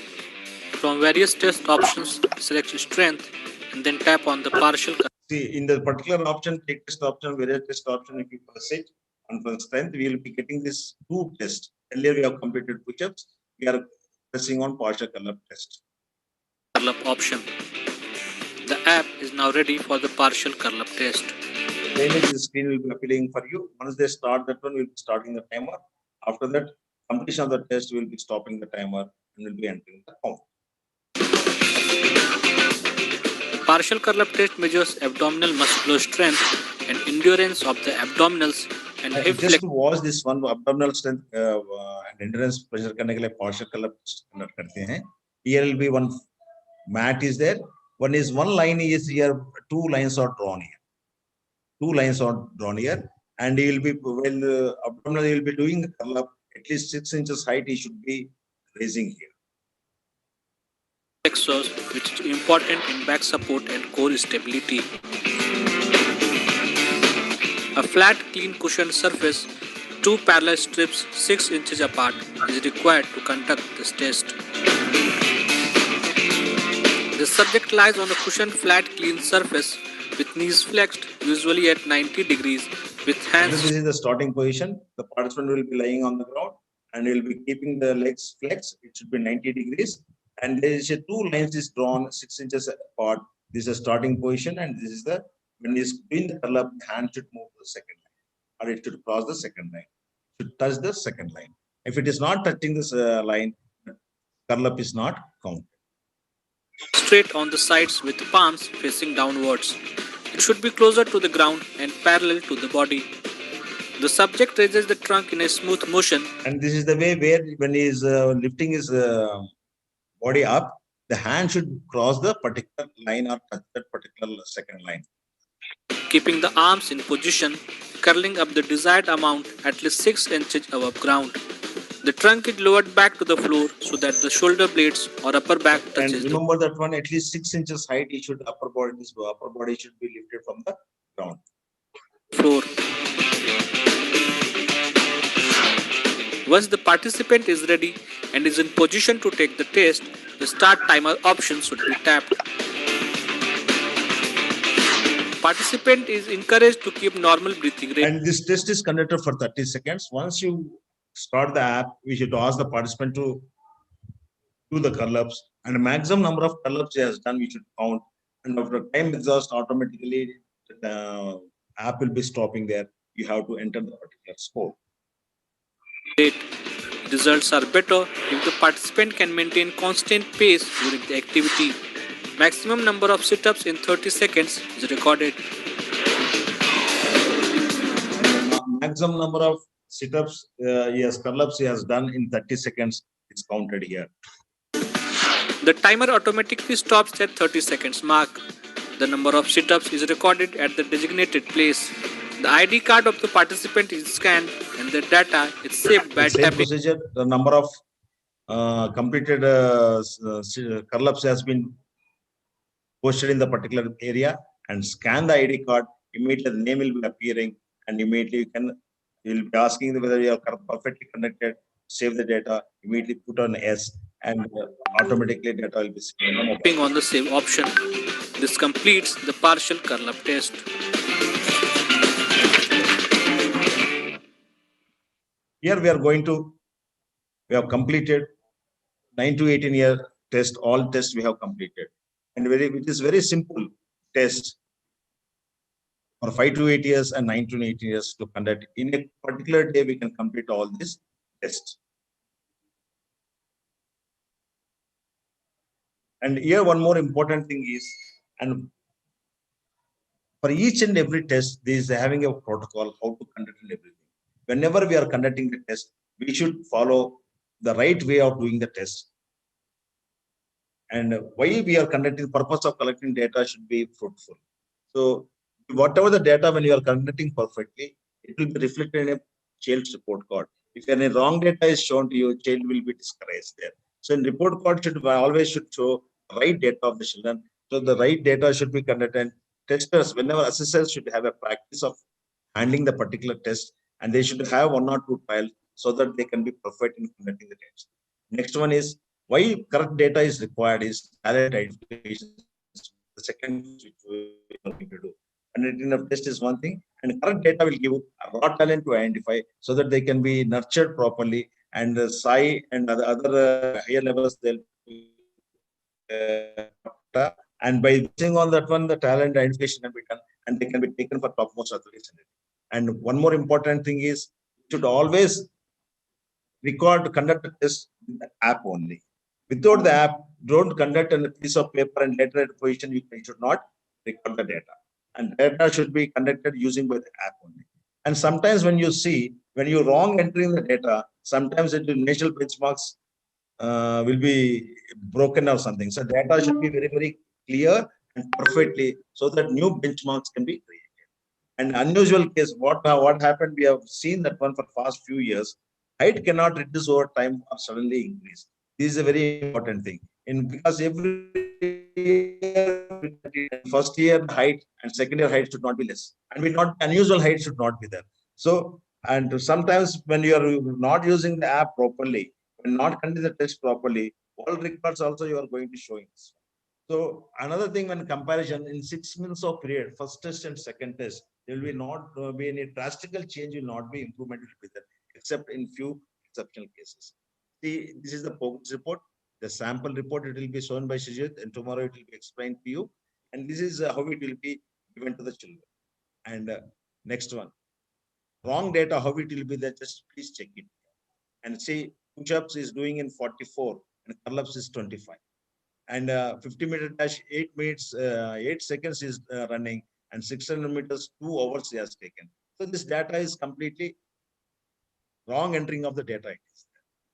From various test options, select strength and then tap on the partial curl. See, in the particular option, take test option, various test option, if you press it, and for strength, we will be getting this two tests. Earlier we have completed push-ups. We are pressing on partial curl-up test. Curl-up option. The app is now ready for the partial curl-up test. The image the screen will be appearing for you. Once they start that one, we'll be starting the timer. After that, completion of the test, we'll be stopping the timer and we'll be entering the count. Partial curl-up test measures abdominal muscular strength and endurance of the abdominals and hip Just to watch this one, abdominal strength and endurance pressure करने के लिए partial curl-up test conduct करते हैं. Here will be one mat is there. One line is here. Two lines are drawn here. Two lines are drawn here, and he will be abdominal. He will be doing the curl-up at least 6 inches height. He should be raising here. Flexors, which is important in back support and core stability. A flat, clean cushioned surface, two parallel strips 6 inches apart is required to conduct this test. The subject lies on the cushioned flat, clean surface with knees flexed, usually at 90 degrees, with hands. This is the starting position. The participant will be lying on the ground and will be keeping the legs flexed. It should be 90 degrees. And there is a two lines is drawn 6 inches apart. This is a starting position, and this is the when he is doing the curl-up, the hand should move to the second line, or it should cross the second line. It should touch the second line. If it is not touching this line, curl-up is not counted. Straight on the sides with palms facing downwards. It should be closer to the ground and parallel to the body. The subject raises the trunk in a smooth motion. And this is the way where when he is lifting his body up, the hand should cross the particular line or touch that particular second line. Keeping the arms in position, curling up the desired amount at least 6 inches above ground. The trunk is lowered back to the floor so that the shoulder blades or upper back touches. And remember that one at least 6 inches height. It should upper body should be lifted from the ground. Floor. Once the participant is ready and is in position to take the test, the start timer option should be tapped. Participant is encouraged to keep normal breathing rate. And this test is conducted for 30 seconds. Once you start the app, we should ask the participant to do the curl-ups, and the maximum number of curl-ups he has done, we should count. And after time exhaust, automatically the app will be stopping there. you have to enter the particular score. Great. Results are better if the participant can maintain constant pace during the activity. Maximum number of sit-ups in 30 seconds is recorded. Maximum number of sit-ups, yes, curl-ups he has done in 30 seconds is counted here. The timer automatically stops at 30 seconds mark. The number of sit-ups is recorded at the designated place. The ID card of the participant is scanned and the data is saved by The same tapping. procedure, the number of completed curl-ups has been posted in the particular area, and scan the ID card. Immediately the name will be appearing, and immediately you will be asking whether you are perfectly connected. Save the data, immediately put on S, and automatically data will be saved. Tapping on the save option. This completes the partial curl-up test. Here we have completed 9 to 18 year test, all tests we have completed. And it is very simple test for 5 to 8 years and 9 to 18 years to conduct. In a particular day, we can complete all these tests. And here one more important thing is, and for each and every test, there is having a protocol how to conduct and everything. Whenever we are conducting the test, we should follow the right way of doing the test. And why we are conducting, purpose of collecting data should be fruitful. So whatever the data, when you are conducting perfectly, it will be reflected in a child's report card. If any wrong data is shown to you, child will be discouraged there. So in report card should show right data of the children. So the right data should be conducted. Testers, whenever assessors should have a practice of handling the particular test, and they should have 1 or 2 trials so that they can be perfect in conducting the test. Next one is why correct data is required is talent identification. The second which we are going to do. Conducting of test is one thing, and correct data will give raw talent to identify so that they can be nurtured properly, and the SAI and other higher levels they'll and by basing on that one, the talent identification can be done, and they can be taken for topmost authorities. And one more important thing is, should always record to conduct a test with the app only. Without the app, don't conduct a piece of paper and later at position, you should not record the data. And data should be conducted using by the app only. And sometimes when you wrong entering the data, sometimes the national benchmarks will be broken or something. So data should be very, very clear and perfectly so that new benchmarks can be created. And unusual case, what happened, we have seen that one for past few years, height cannot reduce over time or suddenly increase. This is a very important thing. Because every year, first year height and second year height should not be less. And unusual height should not be there. So, and sometimes when you are not using the app properly, when not conducting the test properly, all records also you are going to show in this. So another thing, when comparison in 6 months of period, first test and second test, there will be not be any drastical change, will not be improvement will be there, except in few exceptional cases. See, this is the progress report, the sample report. It will be shown by Shijit, and tomorrow it will be explained to you. And this is how it will be given to the children. And next one, wrong data, how it will be there, just please check it. And see, push-ups is doing in 44 and curl-ups is 25. And 50-meter dash 8 seconds is running, and 600 meters 2 hours he has taken. So this data is completely wrong entering of the data.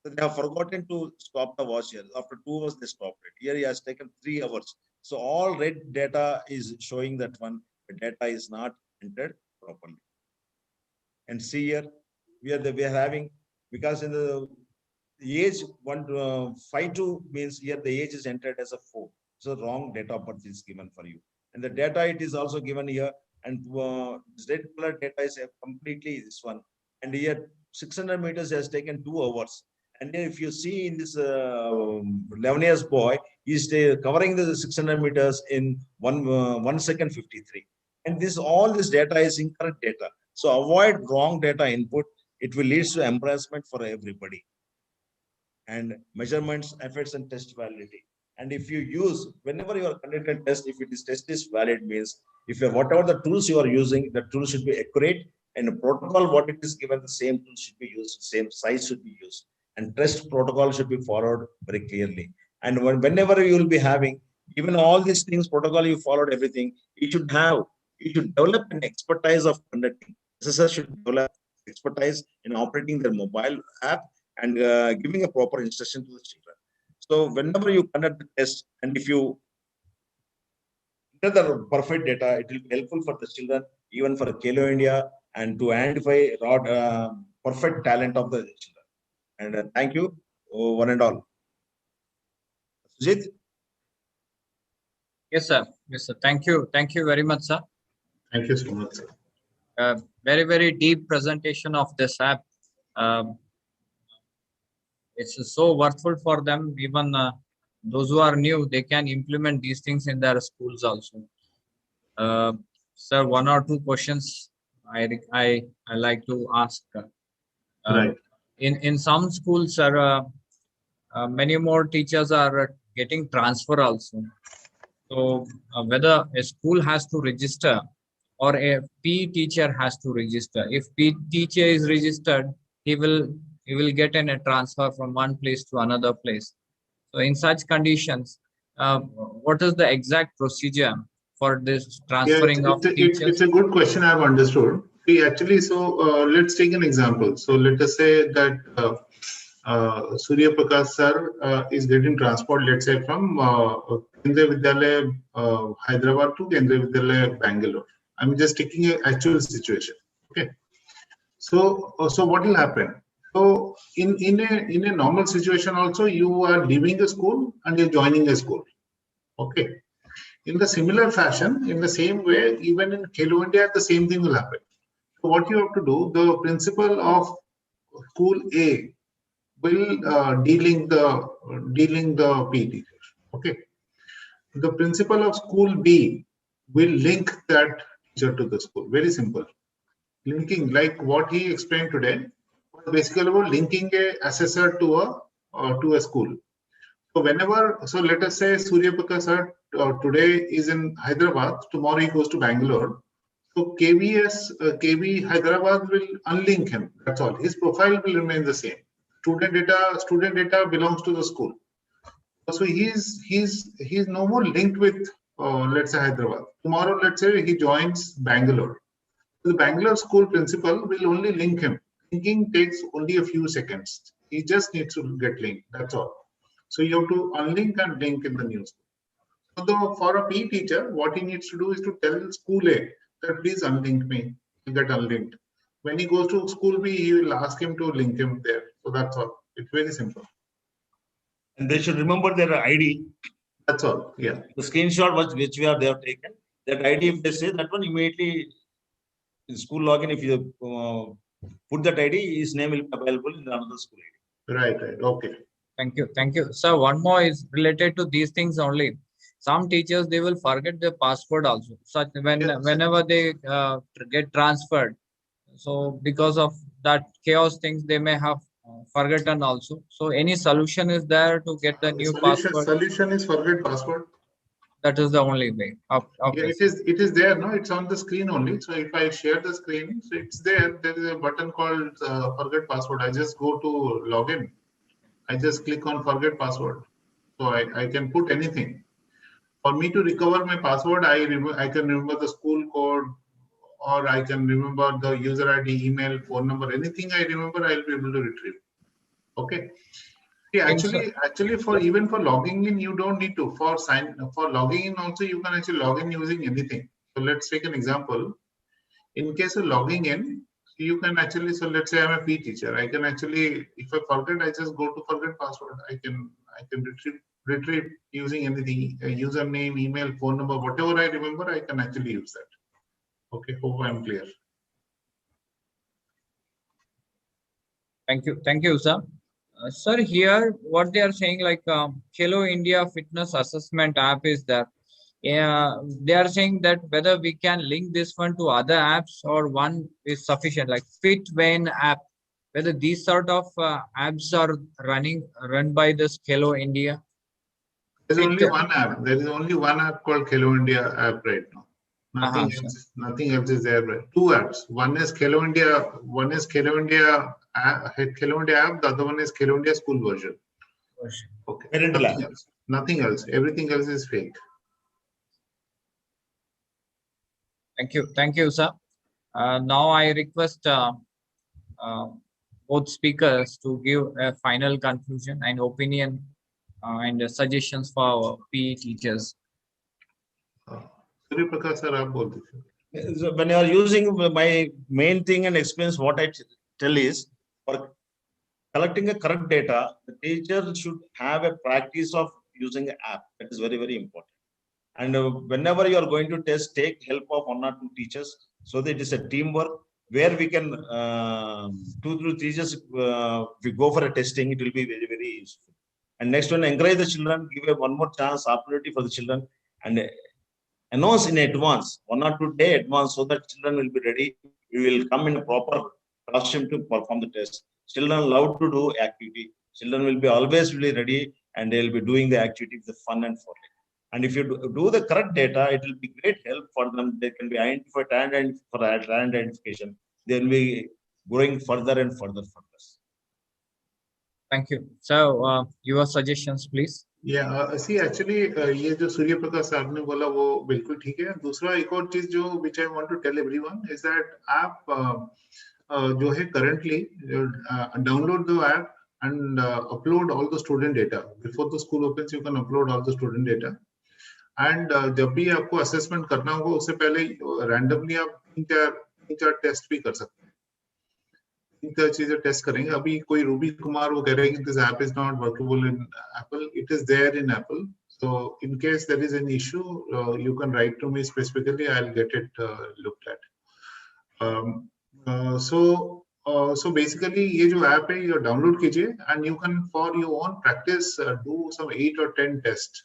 So they have forgotten to stop the watch here. After 2 hours they stopped it. Here he has taken 3 hours. So all red data is showing that one, the data is not entered properly. And see here, we are having, because in the age 5 means here the age is entered as a 4. So wrong data of birth is given for you. And the data it is also given here, and red color data is completely this one. And here 600 meters has taken 2 hours. And then if you see in this 11 years boy, he's covering the 600 meters in 1 second 53. And all this data is incorrect data. So avoid wrong data input. It will lead to embarrassment for everybody. And measurements, efforts, and test validity. And if you use, whenever you are conducting test, if test is valid, means if whatever the tools you are using, the tool should be accurate And the protocol, what it is given, the same tool should be used, same size should be used, and test protocol should be followed very clearly. And whenever you will be having, even all these things, protocol you followed everything, you should develop an expertise of conducting. SSS should develop expertise in operating their mobile app and giving a proper instruction to the children. So whenever you conduct the test, and if you enter the perfect data, it will be helpful for the children, even for Kelo India, and to identify perfect talent of the children. And thank you, one and all. Sujit? Yes, sir. Yes, sir. Thank you. Thank you very much, sir. Thank you so much, sir. Very, very deep presentation of this app. It's so worthful for them. Even those who are new, they can implement these things in their schools also. Sir, one or two questions I like to ask. Right. In some schools, sir, many more teachers are getting transfer also. So whether a school has to register or a PE teacher has to register. If PE teacher is registered, he will get a transfer from one place to another place. So in such conditions, what is the exact procedure for this transferring of teachers? It's a good question. I've understood. We actually, let's take an example. So let us say that Surya Prakash sir is getting transport, let's say from Kendriya Vidyalaya Hyderabad to Kendriya Vidyalaya Bangalore. I'm just taking an actual situation. Okay. So what will happen? So in a normal situation also, you are leaving a school and you're joining a school. Okay. In the similar fashion, in the same way, even in Kelo India, the same thing will happen. So what you have to do, the principal of school A will dealing the PE teacher. Okay. The principal of school B will link that teacher to the school. Very simple. Linking, like what he explained today, basically about linking a assessor to a school. So let us say Surya Prakash sir today is in Hyderabad, tomorrow he goes to Bangalore. So KB Hyderabad will unlink him. That's all. His profile will remain the same. Student data belongs to the school. So he's no more linked with let's say Hyderabad. Tomorrow, let's say he joins Bangalore. The Bangalore school principal will only link him. Linking takes only a few seconds. He just needs to get linked. That's all. So you have to unlink and link in the new school. So for a PE teacher, what he needs to do is to tell school A that please unlink me. He'll get unlinked. When he goes to school B, he will ask him to link him there. So that's all. It's very simple. And they should remember their ID. That's all. Yeah. The screenshot which they have taken, that ID, if they say that one, immediately in school login, if you put that ID, his name will be available in another school ID. Right. Okay. Thank you. Sir, one more is related to these things only. Some teachers, they will forget their password also. Such whenever they get transferred. So because of that chaos things, they may have forgotten also. So any solution is there to get the new password? Solution is forget password. That is the only way. Okay. Yeah, it is there. No, it's on the screen only. So if I share the screen, so it's there. There is a button called forget password. I just go to login. I just click on forget password. So I can put anything. For me to recover my password, I can remember the school code, or I can remember the user ID, email, phone number, anything I remember, I'll be able to retrieve. Okay. Yeah, actually, for logging in, you don't need to. For logging in also, you can actually log in using anything. So let's take an example. In case of logging in, you can actually, so let's say I'm a PE teacher. I can actually, if I forget, I just go to forget password. I can retrieve using anything, username, email, phone number, whatever I remember, I can actually use that. Okay, hope I'm clear. Thank you, sir. Sir, here what they are saying, like Kelo India Fitness Assessment app is there. Yeah, they are saying that whether we can link this one to other apps or one is sufficient, like FitVein app. Whether these sort of apps are run by this Kelo India. There's only one app. There is only one app called Kelo India app right now. Nothing else. Nothing else is there. Two apps. One is Khelo India. One is Khelo India. Khelo India app. The other one is Khelo India school version. Okay. Parental Nothing app. else. Nothing else. Everything else is fake. Thank you, sir. Now I request both speakers to give a final conclusion and opinion and suggestions for our PE teachers. Surya Prakash sir, आप बोल दीजिए. So when you are using my main thing and explains what I tell is, for collecting a correct data, the teacher should have a practice of using an app. That is very, very important. And whenever you are going to test, take help of one or two teachers, so that it is a teamwork where we can 2 to 3 teachers we go for a testing. It will be very, very useful. And next one, encourage the children, give one more chance, opportunity for the children, and announce in advance, 1 or 2 days advance, so that children will be ready. We will come in a proper costume to perform the test. Children love to do activity. Children will be always really ready, and they will be doing the activity with the fun and for it. And if you do the correct data, it will be great help for them. They can be identified and for identification. They will be growing further and further for this. Thank you. So your suggestions, please. Yeah, see actually ये जो सूर्य प्रकाश साहब ने बोला वो बिल्कुल ठीक है. दूसरा एक और चीज जो which I want to tell everyone is that आप जो है currently download the app and upload all the student data before the school opens. You can upload all the student data. And जब भी आपको assessment करना होगा उससे पहले randomly आप 3-4 टेस्ट भी कर सकते हैं. 3-4 चीजें टेस्ट करेंगे. अभी कोई रूबी कुमार वो कह रहे हैं कि this app is not workable in Apple. It is there in Apple. So in case there is an issue, you can write to me specifically. I'll get it looked at. So basically ये जो app है ये download कीजिए and you can for your own practice do some 8 or 10 tests.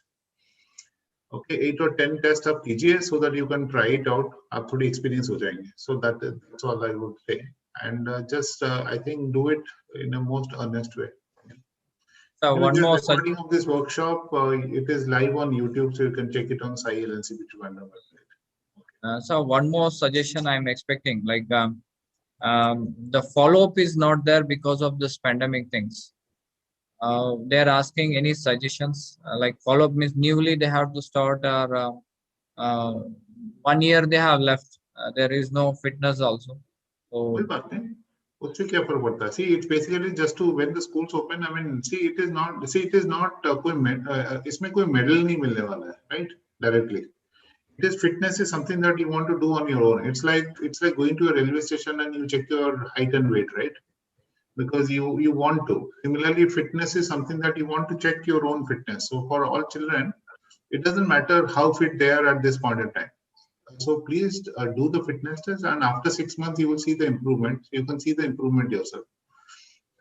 Okay, 8 or 10 tests आप कीजिए so that you can try it out. आप थोड़ी experience हो जाएंगे. So that's all I would say. And just I think do it in a most honest way. So one more recording of this workshop. It is live on YouTube, so you can check it on Sai LNC website. So one more suggestion I'm expecting, like the follow-up is not there because of this pandemic things. They're asking any suggestions, like follow-up means newly they have to start, or 1 year they have left. There is no fitness also. So कोई बात नहीं. उससे क्या फर्क पड़ता है? See, it's basically just to when the schools open. I mean, see, it is not कोई इसमें कोई medal नहीं मिलने वाला है, right? Directly. It is fitness is something that you want to do on your own. It's like going to a railway station and you check your height and weight, right? Because you want to. Similarly, fitness is something that you want to check your own fitness. So for all children, it doesn't matter how fit they are at this point in time. So please do the fitness test, and after 6 months you will see the improvement. You can see the improvement yourself.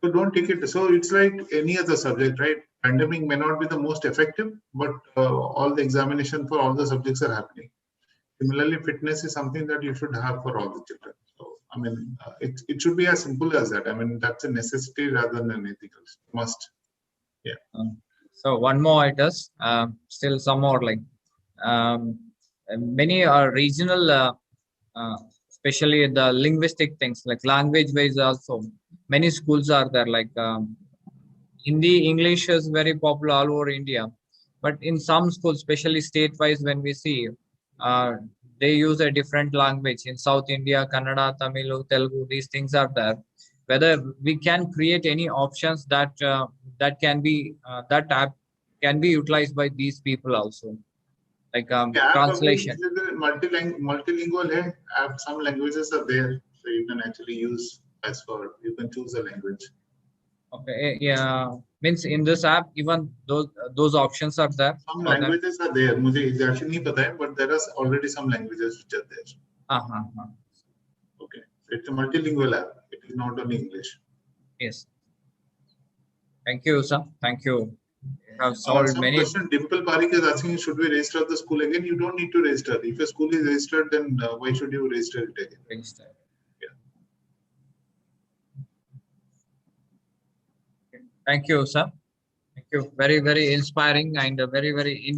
So don't take it. So it's like any other subject, right? Pandemic may not be the most effective, but all the examination for all the subjects are happening. Similarly, fitness is something that you should have for all the children. So I mean, it should be as simple as that. I mean, that's a necessity rather than anything else. Must. Yeah. So one more it is still some more, like many regional especially the linguistic things, like language wise also many schools are there, like Hindi, English is very popular all over India, but in some schools, especially state wise, when we see they use a different language. In South India, Kannada, Tamil, Telugu, these things are there. Whether we can create any options that that can be that app can be utilized by these people also, like translation. Multilingual hai. Some languages are there, so you can actually use as for you can choose a language. Okay, yeah, means in this app even those options are there. Some languages are there. मुझे exactly नहीं पता है, but there are already some languages which are there. Okay, it's a multilingual app. It is not only English. Yes. Thank you, sir. Thank you. You have solved many. Question, Dimple Parikh is asking, should we register the school again? You don't need to register. If a school is registered, then why should you register it again? Register. Yeah. Thank you, sir. Thank you. Very, very inspiring and a very, very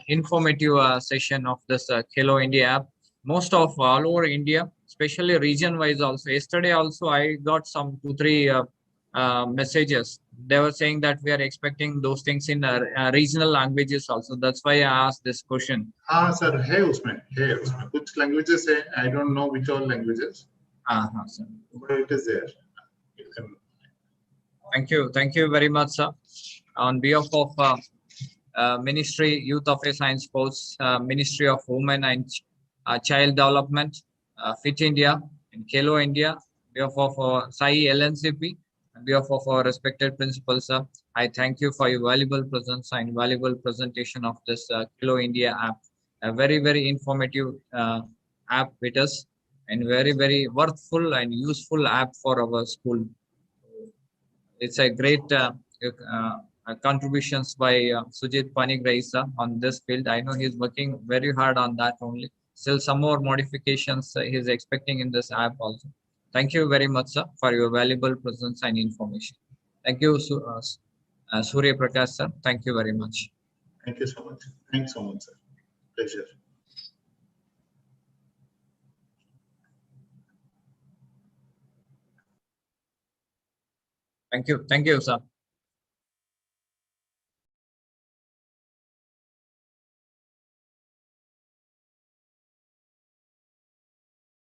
informative session of this Khelo India app. most of all over India, especially region wise also. Yesterday also I got some 2-3 messages. They were saying that we are expecting those things in regional languages also. That's why I asked this question. Sir, hey Usman, which languages है? I don't know which all languages, Sir. but it is there. You can. Thank you very much, sir. On behalf of Ministry Youth Affairs and Sports, Ministry of Women and Child Development, Fit India, and Kelo India, on behalf of Sai LNCP, on behalf of our respected principals, sir, I thank you for your valuable presence and valuable presentation of this Kelo India app. A very, very informative app with us, and very, very worthful and useful app for our school. It's a great contributions by Sujit Panigraisa on this field. I know he's working very hard on that only. Still some more modifications he's expecting in this app also. Thank you very much, sir, for your valuable presence and information. Thank you, Surya Prakash, sir. Thank you very much. Thank you so much. Thanks so much, sir. Pleasure. Thank you, sir.